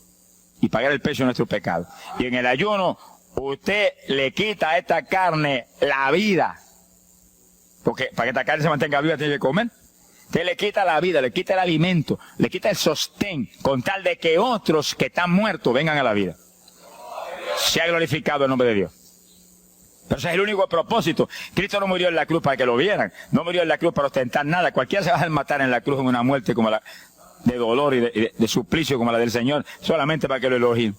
y pagar el precio de nuestro pecado. Y en el ayuno, usted le quita a esta carne la vida, porque para que esta carne se mantenga viva tiene que comer. Usted le quita la vida, le quita el alimento, le quita el sostén, con tal de que otros que están muertos vengan a la vida. Sea glorificado el nombre de Dios. Pero ese es el único propósito. Cristo no murió en la cruz para que lo vieran, no murió en la cruz para ostentar nada. Cualquiera se va a matar en la cruz en una muerte como la de dolor y de suplicio como la del Señor, solamente para que lo elogien.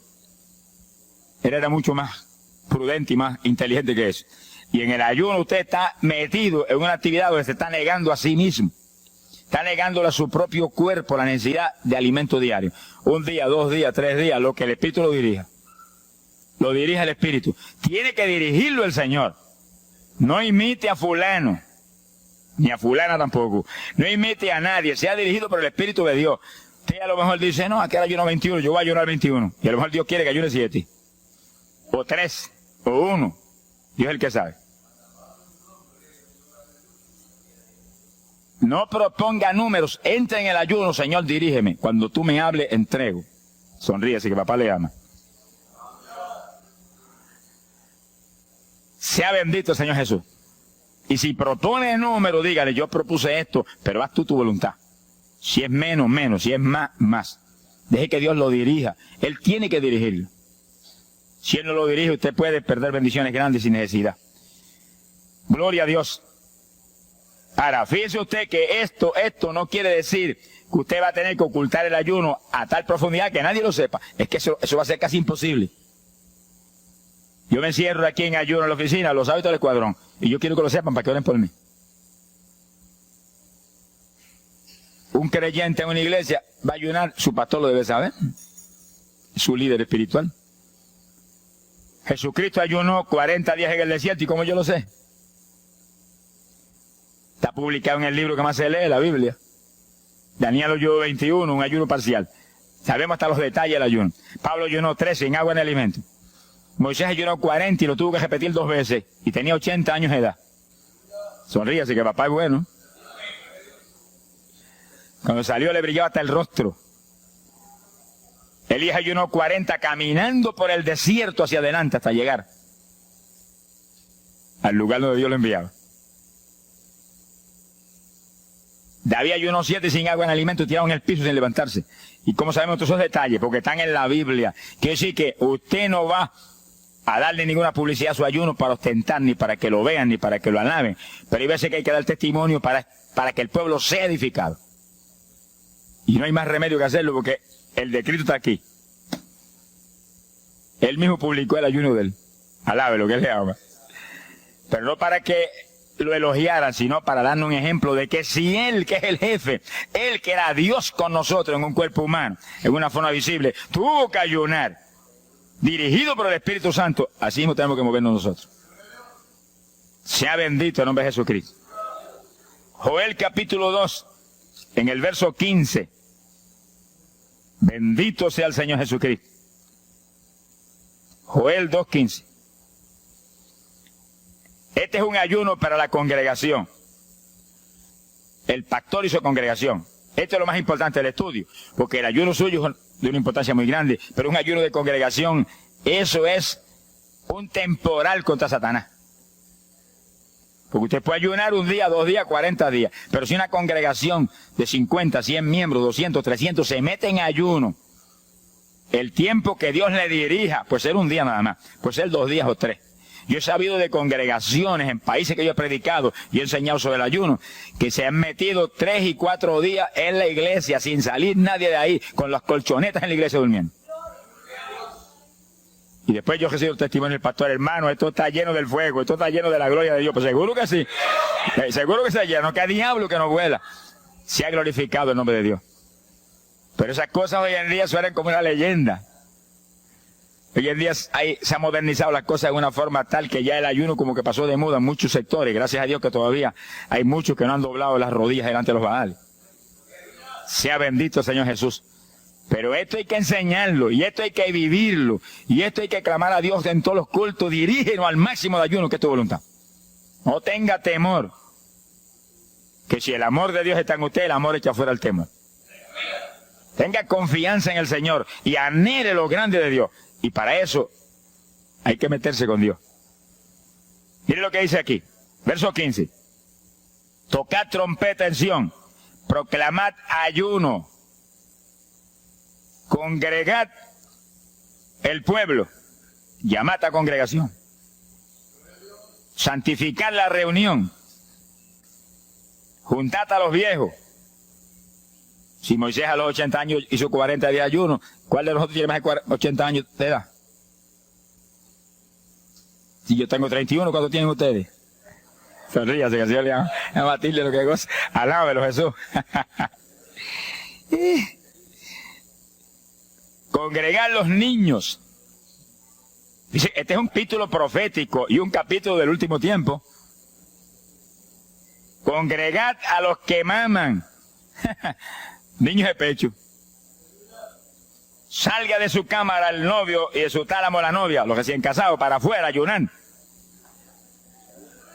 Él era mucho más prudente y más inteligente que eso. Y en el ayuno usted está metido en una actividad donde se está negando a sí mismo. Está negándole a su propio cuerpo la necesidad de alimento diario. Un día, 2 días, 3 días, lo que el Espíritu lo dirija. Lo dirige el Espíritu. Tiene que dirigirlo el Señor. No imite a fulano, ni a fulana tampoco. No imite a nadie. Sea dirigido por el Espíritu de Dios. Usted a lo mejor dice, no, aquel ayuno 21, yo voy a ayunar 21. Y a lo mejor Dios quiere que ayune 7. O 3, o 1. Dios es el que sabe. No proponga números. Entra en el ayuno, Señor, dirígeme. Cuando tú me hables, entrego. Sonríese que papá le ama. Sea bendito el Señor Jesús. Y si propone número, dígale, yo propuse esto, pero haz tú tu voluntad. Si es menos, menos. Si es más, más. Deje que Dios lo dirija. Él tiene que dirigirlo. Si Él no lo dirige, usted puede perder bendiciones grandes sin necesidad. Gloria a Dios. Ahora, fíjese usted que esto no quiere decir que usted va a tener que ocultar el ayuno a tal profundidad que nadie lo sepa. Es que eso va a ser casi imposible. Yo me encierro aquí en ayuno en la oficina, los hábitos del escuadrón, y yo quiero que lo sepan para que oren por mí. Un creyente en una iglesia va a ayunar, su pastor lo debe saber, su líder espiritual. Jesucristo ayunó 40 días en el desierto, ¿y cómo yo lo sé? Está publicado en el libro que más se lee, la Biblia. Daniel ayunó 21, un ayuno parcial. Sabemos hasta los detalles del ayuno. Pablo ayunó 13 sin agua ni alimento. Moisés ayunó 40 y lo tuvo que repetir 2 veces. Y tenía 80 años de edad. Sonríase que papá es bueno. Cuando salió le brillaba hasta el rostro. Elías ayunó 40 caminando por el desierto hacia adelante hasta llegar al lugar donde Dios lo enviaba. David ayunó 7 sin agua en alimento, tirado en el piso sin levantarse. ¿Y cómo sabemos todos esos detalles? Porque están en la Biblia. Quiere decir que usted no va a darle ninguna publicidad a su ayuno para ostentar, ni para que lo vean, ni para que lo alaben. Pero hay veces que hay que dar testimonio para que el pueblo sea edificado. Y no hay más remedio que hacerlo porque el decreto está aquí. Él mismo publicó el ayuno de él. Alabe lo que él le ama. Pero no para que lo elogiaran, sino para darnos un ejemplo de que si Él, que es el jefe, Él que era Dios con nosotros en un cuerpo humano, en una forma visible, tuvo que ayunar, dirigido por el Espíritu Santo, así mismo tenemos que movernos nosotros. Sea bendito el nombre de Jesucristo. Joel capítulo 2, en el verso 15. Bendito sea el Señor Jesucristo. Joel 2:15. Este es un ayuno para la congregación. El pastor y su congregación. Esto es lo más importante del estudio, porque el ayuno suyo es de una importancia muy grande, pero un ayuno de congregación, eso es un temporal contra Satanás. Porque usted puede ayunar un día, 2 días, 40 días, pero si una congregación de 50, 100 miembros, 200, 300 se mete en ayuno, el tiempo que Dios le dirija, puede ser un día nada más, puede ser 2 días o 3. Yo he sabido de congregaciones en países que yo he predicado y he enseñado sobre el ayuno, que se han metido 3 y 4 días en la iglesia sin salir nadie de ahí, con las colchonetas en la iglesia durmiendo. Y después yo recibo el testimonio del pastor: hermano, esto está lleno del fuego, esto está lleno de la gloria de Dios. Pues seguro que sí, seguro que está lleno, que a diablo que no vuela. Se ha glorificado el nombre de Dios. Pero esas cosas hoy en día suenan como una leyenda. Hoy en día se han modernizado las cosas de una forma tal que ya el ayuno como que pasó de moda en muchos sectores. Gracias a Dios que todavía hay muchos que no han doblado las rodillas delante de los Baales. Sea bendito el Señor Jesús. Pero esto hay que enseñarlo, y esto hay que vivirlo, y esto hay que clamar a Dios en todos los cultos. Dirígenos al máximo de ayuno, que es tu voluntad. No tenga temor, que si el amor de Dios está en usted, el amor echa fuera el temor. Tenga confianza en el Señor y anhele lo grande de Dios. Y para eso hay que meterse con Dios. Mire lo que dice aquí, verso 15. Tocad trompeta en Sión, proclamad ayuno, congregad el pueblo, llamad a congregación, santificad la reunión, juntad a los viejos. Si Moisés a los 80 años hizo 40 días de ayuno, ¿cuál de nosotros tiene más de 80 años de edad? Si yo tengo 31, ¿cuánto tienen ustedes? Sonríase, que el Señor le va a batirle lo que goza. Alábelo, Jesús. Congregar los niños. Dice, este es un capítulo profético y un capítulo del último tiempo. Congregad a los que maman. Niños de pecho. Salga de su cámara el novio y de su tálamo la novia, los recién casados, para afuera, ayunar.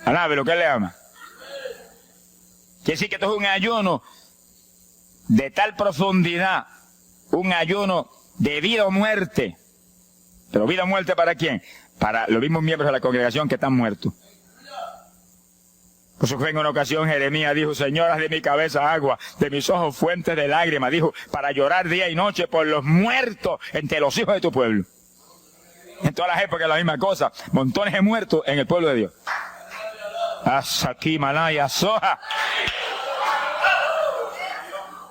Alabe lo que él le ama. Quiere decir que esto es un ayuno de tal profundidad, un ayuno de vida o muerte. Pero vida o muerte ¿para quién? Para los mismos miembros de la congregación que están muertos. Por eso fue en una ocasión Jeremías dijo: Señor, haz de mi cabeza agua, de mis ojos fuentes de lágrimas. Dijo, para llorar día y noche por los muertos entre los hijos de tu pueblo. En todas las épocas la misma cosa. Montones de muertos en el pueblo de Dios. Asaki Malaya Soja.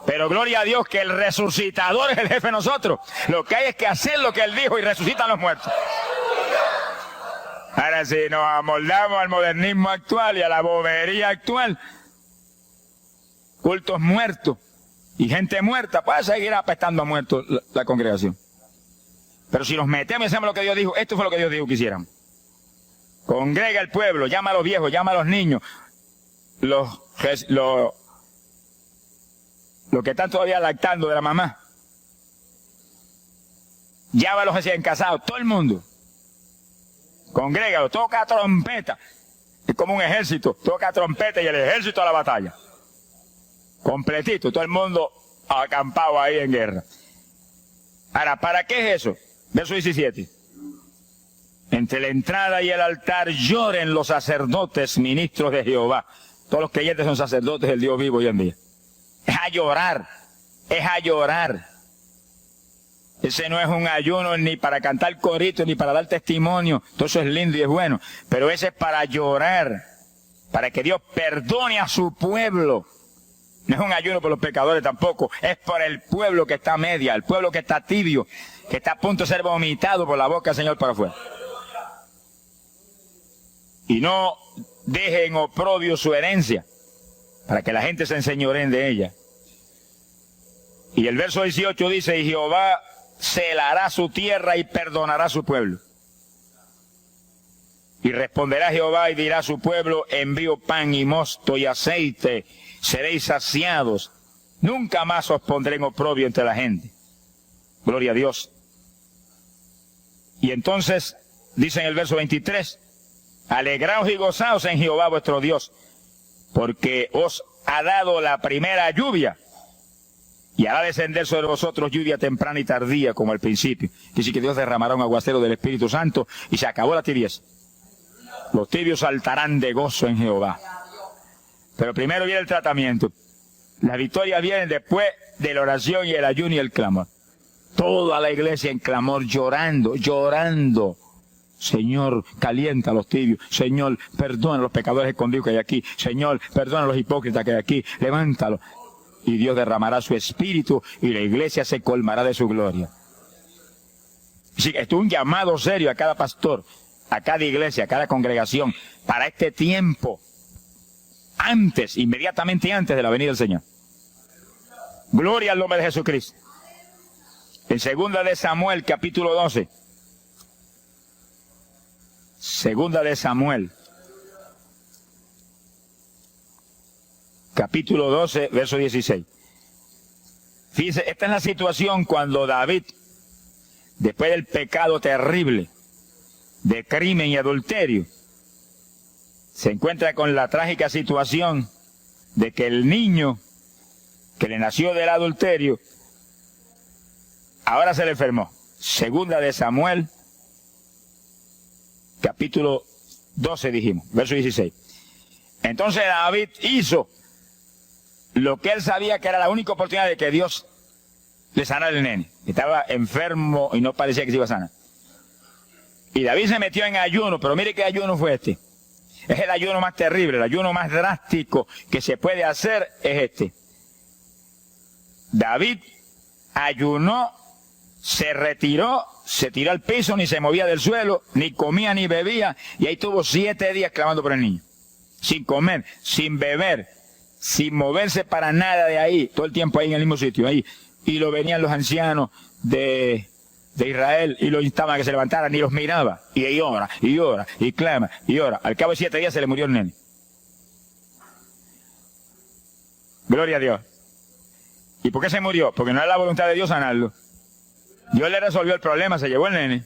Pero gloria a Dios que el resucitador es el jefe de nosotros. Lo que hay es que hacer lo que Él dijo y resucitan los muertos. Ahora, si nos amoldamos al modernismo actual y a la bobería actual, cultos muertos y gente muerta, puede seguir apestando a muertos la congregación. Pero si nos metemos y hacemos lo que Dios dijo, esto fue lo que Dios dijo que hiciéramos. Congrega el pueblo, llama a los viejos, llama a los niños, los que están todavía lactando de la mamá. Llama a los recién casados, todo el mundo. Congrégalo, toca trompeta. Es como un ejército, toca trompeta y el ejército a la batalla. Completito, todo el mundo acampado ahí en guerra. Ahora, ¿para qué es eso? Verso 17. Entre la entrada y el altar lloren los sacerdotes, ministros de Jehová. Todos los creyentes son sacerdotes del Dios vivo hoy en día. Es a llorar, es a llorar. Ese no es un ayuno ni para cantar corito, ni para dar testimonio. Todo eso es lindo y es bueno. Pero ese es para llorar, para que Dios perdone a su pueblo. No es un ayuno por los pecadores tampoco. Es por el pueblo que está a media, el pueblo que está tibio, que está a punto de ser vomitado por la boca del Señor para afuera. Y no dejen oprobio su herencia, para que la gente se enseñoreen de ella. Y el verso 18 dice, y Jehová celará su tierra y perdonará a su pueblo. Y responderá Jehová y dirá a su pueblo, envío pan y mosto y aceite, seréis saciados. Nunca más os pondré en oprobio entre la gente. Gloria a Dios. Y entonces, dice en el verso 23, alegraos y gozaos en Jehová vuestro Dios, porque os ha dado la primera lluvia, y hará descender sobre vosotros lluvia temprana y tardía, como al principio. Dice que Dios derramará un aguacero del Espíritu Santo, y se acabó la tibieza. Los tibios saltarán de gozo en Jehová. Pero primero viene el tratamiento. Las victorias vienen después de la oración y el ayuno y el clamor. Toda la iglesia en clamor, llorando, llorando. Señor, calienta a los tibios. Señor, perdona a los pecadores escondidos que hay aquí. Señor, perdona a los hipócritas que hay aquí. Levántalos. Y Dios derramará su espíritu y la iglesia se colmará de su gloria. Sí, esto es un llamado serio a cada pastor, a cada iglesia, a cada congregación, para este tiempo, antes, inmediatamente antes de la venida del Señor. Gloria al nombre de Jesucristo. En 2 de Samuel, capítulo 12. 2 de Samuel, capítulo 12, verso 16. Fíjense, esta es la situación cuando David, después del pecado terrible, de crimen y adulterio, se encuentra con la trágica situación de que el niño que le nació del adulterio, ahora se le enfermó. 2 de Samuel, capítulo 12 dijimos, verso 16. Entonces David hizo lo que él sabía que era la única oportunidad de que Dios le sanara al nene. Estaba enfermo y no parecía que se iba a sanar. Y David se metió en ayuno, pero mire qué ayuno fue este. Es el ayuno más terrible, el ayuno más drástico que se puede hacer es este. David ayunó, se retiró, se tiró al piso, ni se movía del suelo, ni comía ni bebía, y ahí tuvo 7 días clamando por el niño. Sin comer, sin beber, sin moverse para nada de ahí, todo el tiempo ahí en el mismo sitio, ahí. Y lo venían los ancianos de Israel y lo instaban a que se levantaran y los miraba. Y ahí ora, y ora, y clama, y ora. Al cabo de 7 días se le murió el nene. Gloria a Dios. ¿Y por qué se murió? Porque no era la voluntad de Dios sanarlo. Dios le resolvió el problema, se llevó el nene.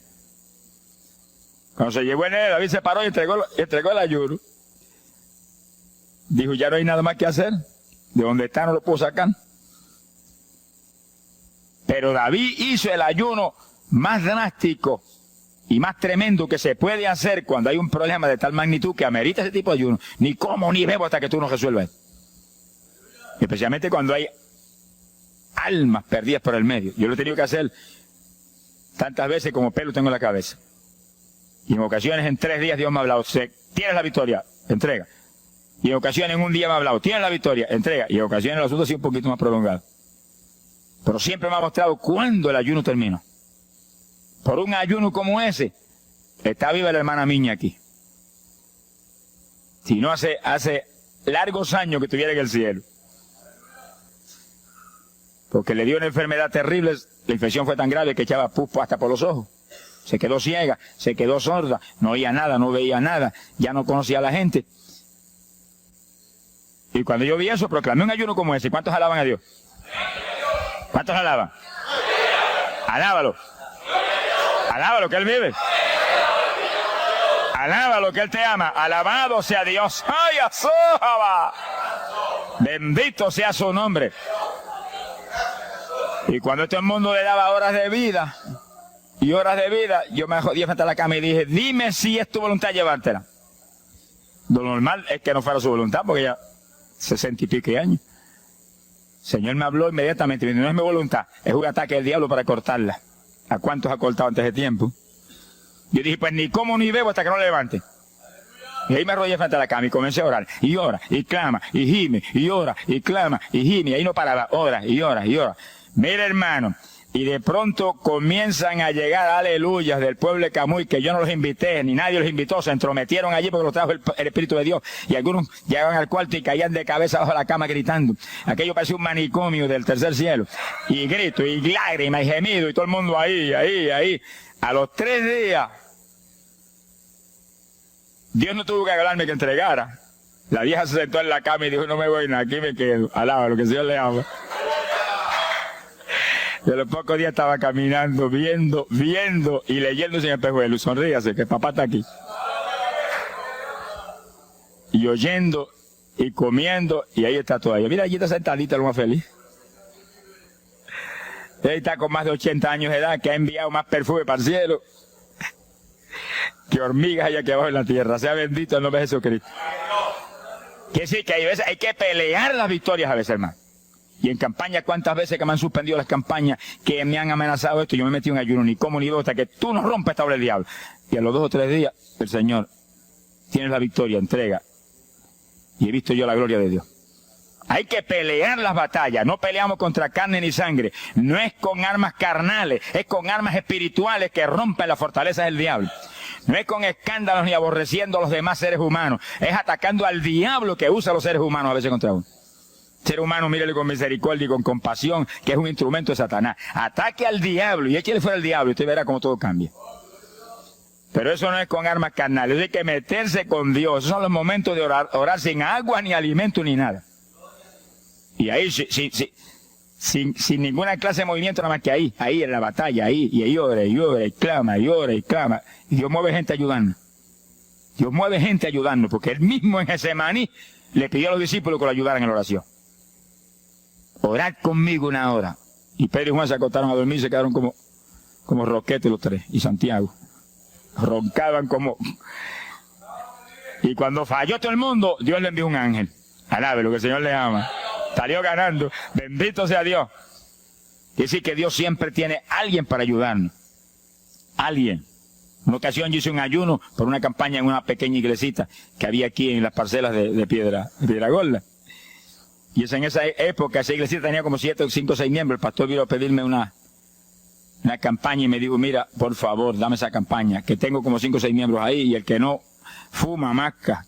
Cuando se llevó el nene, David se paró y entregó el ayuno. Dijo, ya no hay nada más que hacer. De donde está no lo puedo sacar. Pero David hizo el ayuno más drástico y más tremendo que se puede hacer cuando hay un problema de tal magnitud que amerita ese tipo de ayuno. Ni como ni bebo hasta que tú no resuelvas. Especialmente cuando hay almas perdidas por el medio. Yo lo he tenido que hacer tantas veces como pelo tengo en la cabeza. Y en ocasiones en 3 días Dios me ha hablado, tienes la victoria, entrega. Y en ocasiones en un día me ha hablado, tienes la victoria, entrega. Y en ocasiones el asunto ha sido un poquito más prolongado. Pero siempre me ha mostrado cuándo el ayuno terminó. Por un ayuno como ese, está viva la hermana Miña aquí. Si no hace largos años que estuviera en el cielo. Porque le dio una enfermedad terrible, la infección fue tan grave que echaba pus hasta por los ojos. Se quedó ciega, se quedó sorda, no oía nada, no veía nada, ya no conocía a la gente. Y cuando yo vi eso, proclamé un ayuno como ese. ¿Cuántos alaban a Dios? ¿Cuántos alaban? Alábalo. Alábalo, que Él vive. Alábalo, que Él te ama. Alabado sea Dios. ¡Ay, azójaba! Bendito sea su nombre. Y cuando este mundo le daba horas de vida, yo me jodí frente a la cama y dije, dime si es tu voluntad llevártela. Lo normal es que no fuera su voluntad, porque ya 60 y pico años. El Señor me habló inmediatamente, me dijo, no es mi voluntad, es un ataque del diablo para cortarla. ¿A cuántos ha cortado antes de tiempo? Yo dije, pues ni como ni bebo hasta que no la levante. Y ahí me arrodillé frente a la cama y comencé a orar. Y ora, y clama, y gime, y ora, y clama, y gime. Y ahí no paraba, ora, y ora, y ora. Mira, hermano, y de pronto comienzan a llegar aleluyas del pueblo de Camuy, que yo no los invité, ni nadie los invitó, se entrometieron allí porque los trajo el Espíritu de Dios. Y algunos llegaban al cuarto y caían de cabeza bajo la cama gritando. Aquello parecía un manicomio del tercer cielo. Y grito, y lágrimas, y gemido, y todo el mundo ahí. A los 3 días, Dios no tuvo que hablarme que entregara. La vieja se sentó en la cama y dijo, no me voy, aquí me quedo. Alaba lo que el Señor le ama. Y a los pocos días estaba caminando, viendo y leyéndose en el espejuelo. Sonríase, que papá está aquí. y oyendo y comiendo, y ahí está todavía. Mira, allí está sentadita, lo más feliz. Ella está con más de 80 años de edad, que ha enviado más perfume para el cielo que hormigas hay aquí abajo en la tierra. Sea bendito el nombre de Jesucristo. Que sí, que hay que pelear las victorias a veces, hermano. Y en campaña, ¿cuántas veces que me han suspendido las campañas, que me han amenazado esto? Yo me metí en ayuno, ni como ni bebo, hasta que tú no rompes esta obra del diablo. Y a los 2 o 3 días, el Señor tiene la victoria, entrega. Y he visto yo la gloria de Dios. Hay que pelear las batallas. No peleamos contra carne ni sangre. No es con armas carnales, es con armas espirituales que rompen las fortalezas del diablo. No es con escándalos ni aborreciendo a los demás seres humanos. Es atacando al diablo que usa a los seres humanos a veces contra uno. Ser humano, mírele con misericordia y con compasión, que es un instrumento de Satanás. Ataque al diablo y échele fuera al diablo y usted verá cómo todo cambia. Pero eso no es con armas carnales, hay que meterse con Dios. Esos son los momentos de orar sin agua, ni alimento, ni nada. Y ahí, sin ninguna clase de movimiento, nada más que ahí en la batalla, y ahí ora, y clama, y ora, y clama. Y Dios mueve gente ayudando. Dios mueve gente ayudando, porque Él mismo en Getsemaní le pidió a los discípulos que lo ayudaran en la oración. Orad conmigo 1 hora. Y Pedro y Juan se acostaron a dormir y se quedaron como roquetes los 3. Y Santiago. Roncaban como... Y cuando falló todo el mundo, Dios le envió un ángel. Alabe lo que el Señor le ama. Salió ganando. Bendito sea Dios. Quiere decir que Dios siempre tiene alguien para ayudarnos. Alguien. Una ocasión yo hice un ayuno por una campaña en una pequeña iglesita que había aquí en las parcelas de Piedra Gorda. Y en esa época, esa iglesia tenía como 5 o 6 miembros. El pastor vino a pedirme una campaña y me dijo, mira, por favor, dame esa campaña, que tengo como 5 o 6 miembros ahí, y el que no fuma, masca.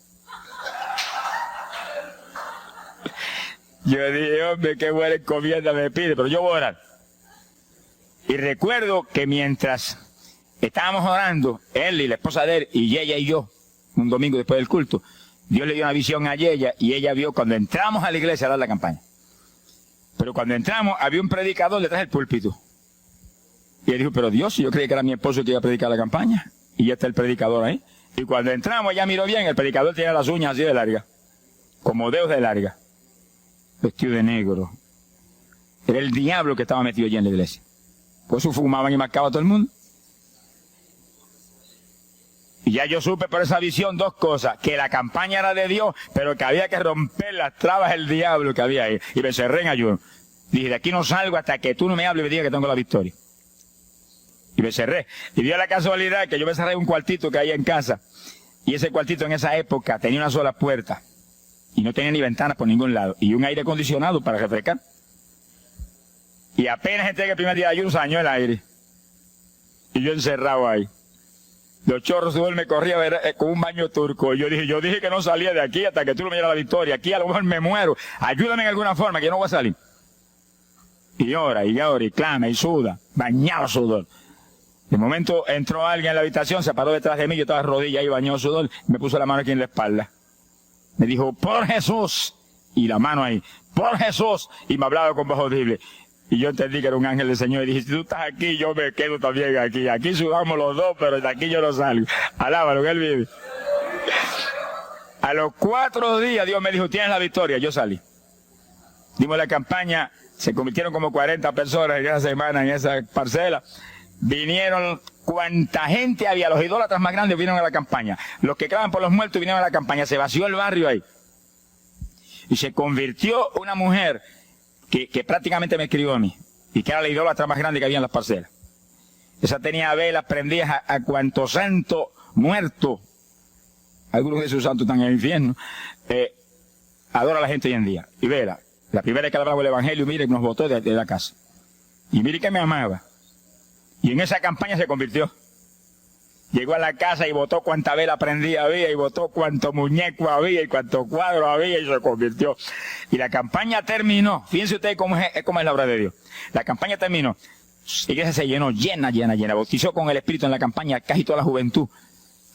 Yo dije, hombre, qué buena encomienda me pide, pero yo voy a orar. Y recuerdo que mientras estábamos orando, él y la esposa de él, y ella y yo, un domingo después del culto, Dios le dio una visión a ella, y ella vio cuando entramos a la iglesia a dar la campaña. Pero cuando entramos, había un predicador detrás del púlpito. Y él dijo, pero Dios, yo creía que era mi esposo que iba a predicar la campaña. Y ya está el predicador ahí. Y cuando entramos, ella miró bien, el predicador tenía las uñas así de largas, como dedos de larga, vestido de negro. Era el diablo que estaba metido allí en la iglesia. Por eso fumaban y marcaban a todo el mundo. Y ya yo supe por esa visión 2 cosas, que la campaña era de Dios, pero que había que romper las trabas del diablo que había ahí. Y me cerré en ayuno. Dije, de aquí no salgo hasta que tú no me hables y me digas que tengo la victoria. Y me cerré. Y dio la casualidad que yo me cerré en un cuartito que hay en casa. Y ese cuartito en esa época tenía una sola puerta. Y no tenía ni ventanas por ningún lado. Y un aire acondicionado para refrescar. Y apenas entré el primer día de ayuno, se dañó el aire. Y yo encerrado ahí. Los chorros de él me corría con un baño turco. Y yo dije que no salía de aquí hasta que tú no me dieras la victoria. Aquí a lo mejor me muero. Ayúdame en alguna forma, que yo no voy a salir. Y llora, y clama, y suda. Bañado sudor. De momento entró alguien en la habitación, se paró detrás de mí, yo estaba de rodillas ahí, bañado sudor, me puso la mano aquí en la espalda. Me dijo, por Jesús. Y la mano ahí, por Jesús. Y me hablaba con voz audible. Y yo entendí que era un ángel del Señor y dije, si tú estás aquí, yo me quedo también aquí. Aquí sudamos los 2, pero de aquí yo no salgo. Alábalo, que Él vive. A los 4 días Dios me dijo, tienes la victoria. Yo salí. Dimos la campaña, se convirtieron como 40 personas en esa semana en esa parcela. Vinieron cuanta gente había, los idólatras más grandes vinieron a la campaña. Los que claman por los muertos vinieron a la campaña. Se vació el barrio ahí. Y se convirtió una mujer que prácticamente me escribió a mí, y que era la idólatra más grande que había en las parcelas. Esa tenía velas prendidas a cuanto santo muerto, algunos de sus santos están en el infierno, adora a la gente hoy en día. Y vela, la primera vez que hablaba el evangelio, mire, nos botó de la casa. Y mire que me amaba. Y en esa campaña se convirtió. Llegó a la casa y botó cuanta vela prendida había, y botó cuanto muñeco había, y cuanto cuadro había, y se convirtió. Y la campaña terminó. Fíjense ustedes cómo es la obra de Dios. La campaña terminó. La iglesia se llenó, llena. Bautizó con el Espíritu en la campaña casi toda la juventud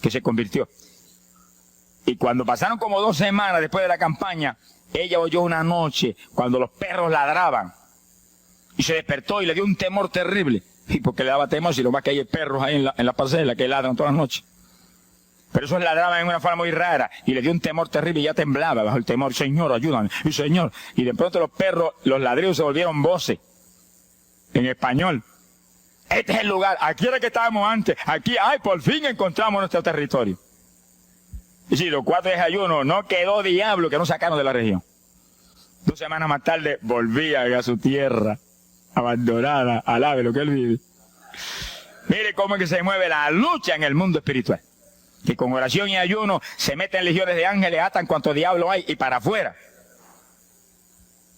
que se convirtió. Y cuando pasaron como 2 semanas después de la campaña, ella oyó una noche cuando los perros ladraban. Y se despertó y le dio un temor terrible. Y porque le daba temor, si lo más que hay perros ahí en la parcela que ladran todas las noches. Pero esos ladraban en una forma muy rara y le dio un temor terrible y ya temblaba bajo el temor. Señor, ayúdame. Y Señor. Y de pronto los perros, los ladridos se volvieron voces en español. Este es el lugar. Aquí era que estábamos antes. Aquí, ay, por fin encontramos nuestro territorio. Y si los 4 días de ayuno, no quedó diablo que no sacaron de la región. 2 semanas más tarde volvían a su tierra abandonada. Alabe lo que él vive. Mire cómo es que se mueve la lucha en el mundo espiritual. Que con oración y ayuno se meten legiones de ángeles, atan cuanto diablo hay y para afuera.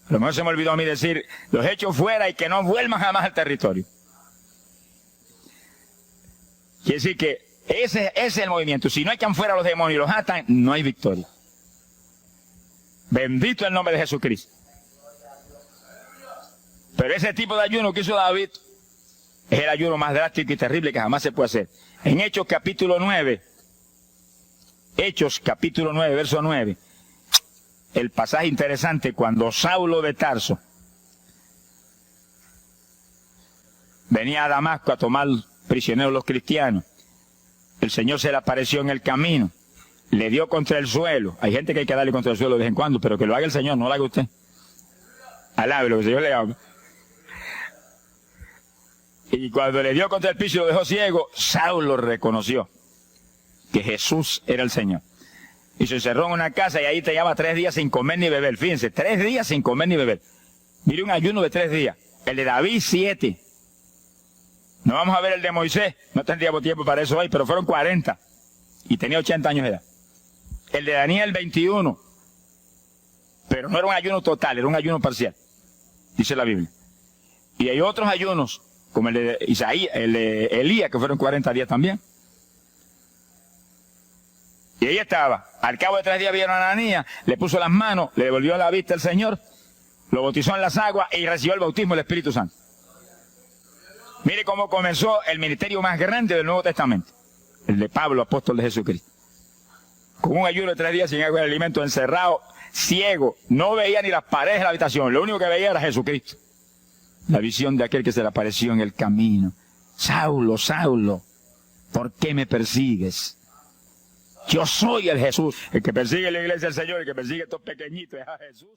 A lo mejor se me olvidó a mí decir, los echo fuera y que no vuelvan jamás al territorio. Quiere decir que ese es el movimiento. Si no echan fuera a los demonios y los atan, no hay victoria. Bendito el nombre de Jesucristo. Pero ese tipo de ayuno que hizo David es el ayuno más drástico y terrible que jamás se puede hacer. En Hechos capítulo 9, verso 9, el pasaje interesante cuando Saulo de Tarso venía a Damasco a tomar prisioneros los cristianos, el Señor se le apareció en el camino, le dio contra el suelo. Hay gente que hay que darle contra el suelo de vez en cuando, pero que lo haga el Señor, no lo haga usted. Alabe lo que el Señor le haga. Y cuando le dio contra el piso y lo dejó ciego, Saulo reconoció que Jesús era el Señor. Y se encerró en una casa y ahí te lleva 3 días sin comer ni beber. Fíjense, 3 días sin comer ni beber. Mire un ayuno de 3 días. El de David, 7. No vamos a ver el de Moisés. No tendríamos tiempo para eso hoy, pero fueron 40. Y tenía 80 años de edad. El de Daniel, 21. Pero no era un ayuno total, era un ayuno parcial. Dice la Biblia. Y hay otros ayunos, como el de Isaías, el de Elías, que fueron 40 días también. Y ahí estaba. Al cabo de 3 días vieron a Ananías, le puso las manos, le devolvió la vista al Señor, lo bautizó en las aguas y recibió el bautismo del Espíritu Santo. Mire cómo comenzó el ministerio más grande del Nuevo Testamento. El de Pablo, apóstol de Jesucristo. Con un ayuno de 3 días sin agua y alimento, encerrado, ciego, no veía ni las paredes de la habitación, lo único que veía era Jesucristo. La visión de aquel que se le apareció en el camino. Saulo, Saulo, ¿por qué me persigues? Yo soy el Jesús. El que persigue la iglesia del Señor, el que persigue a estos pequeñitos es a Jesús.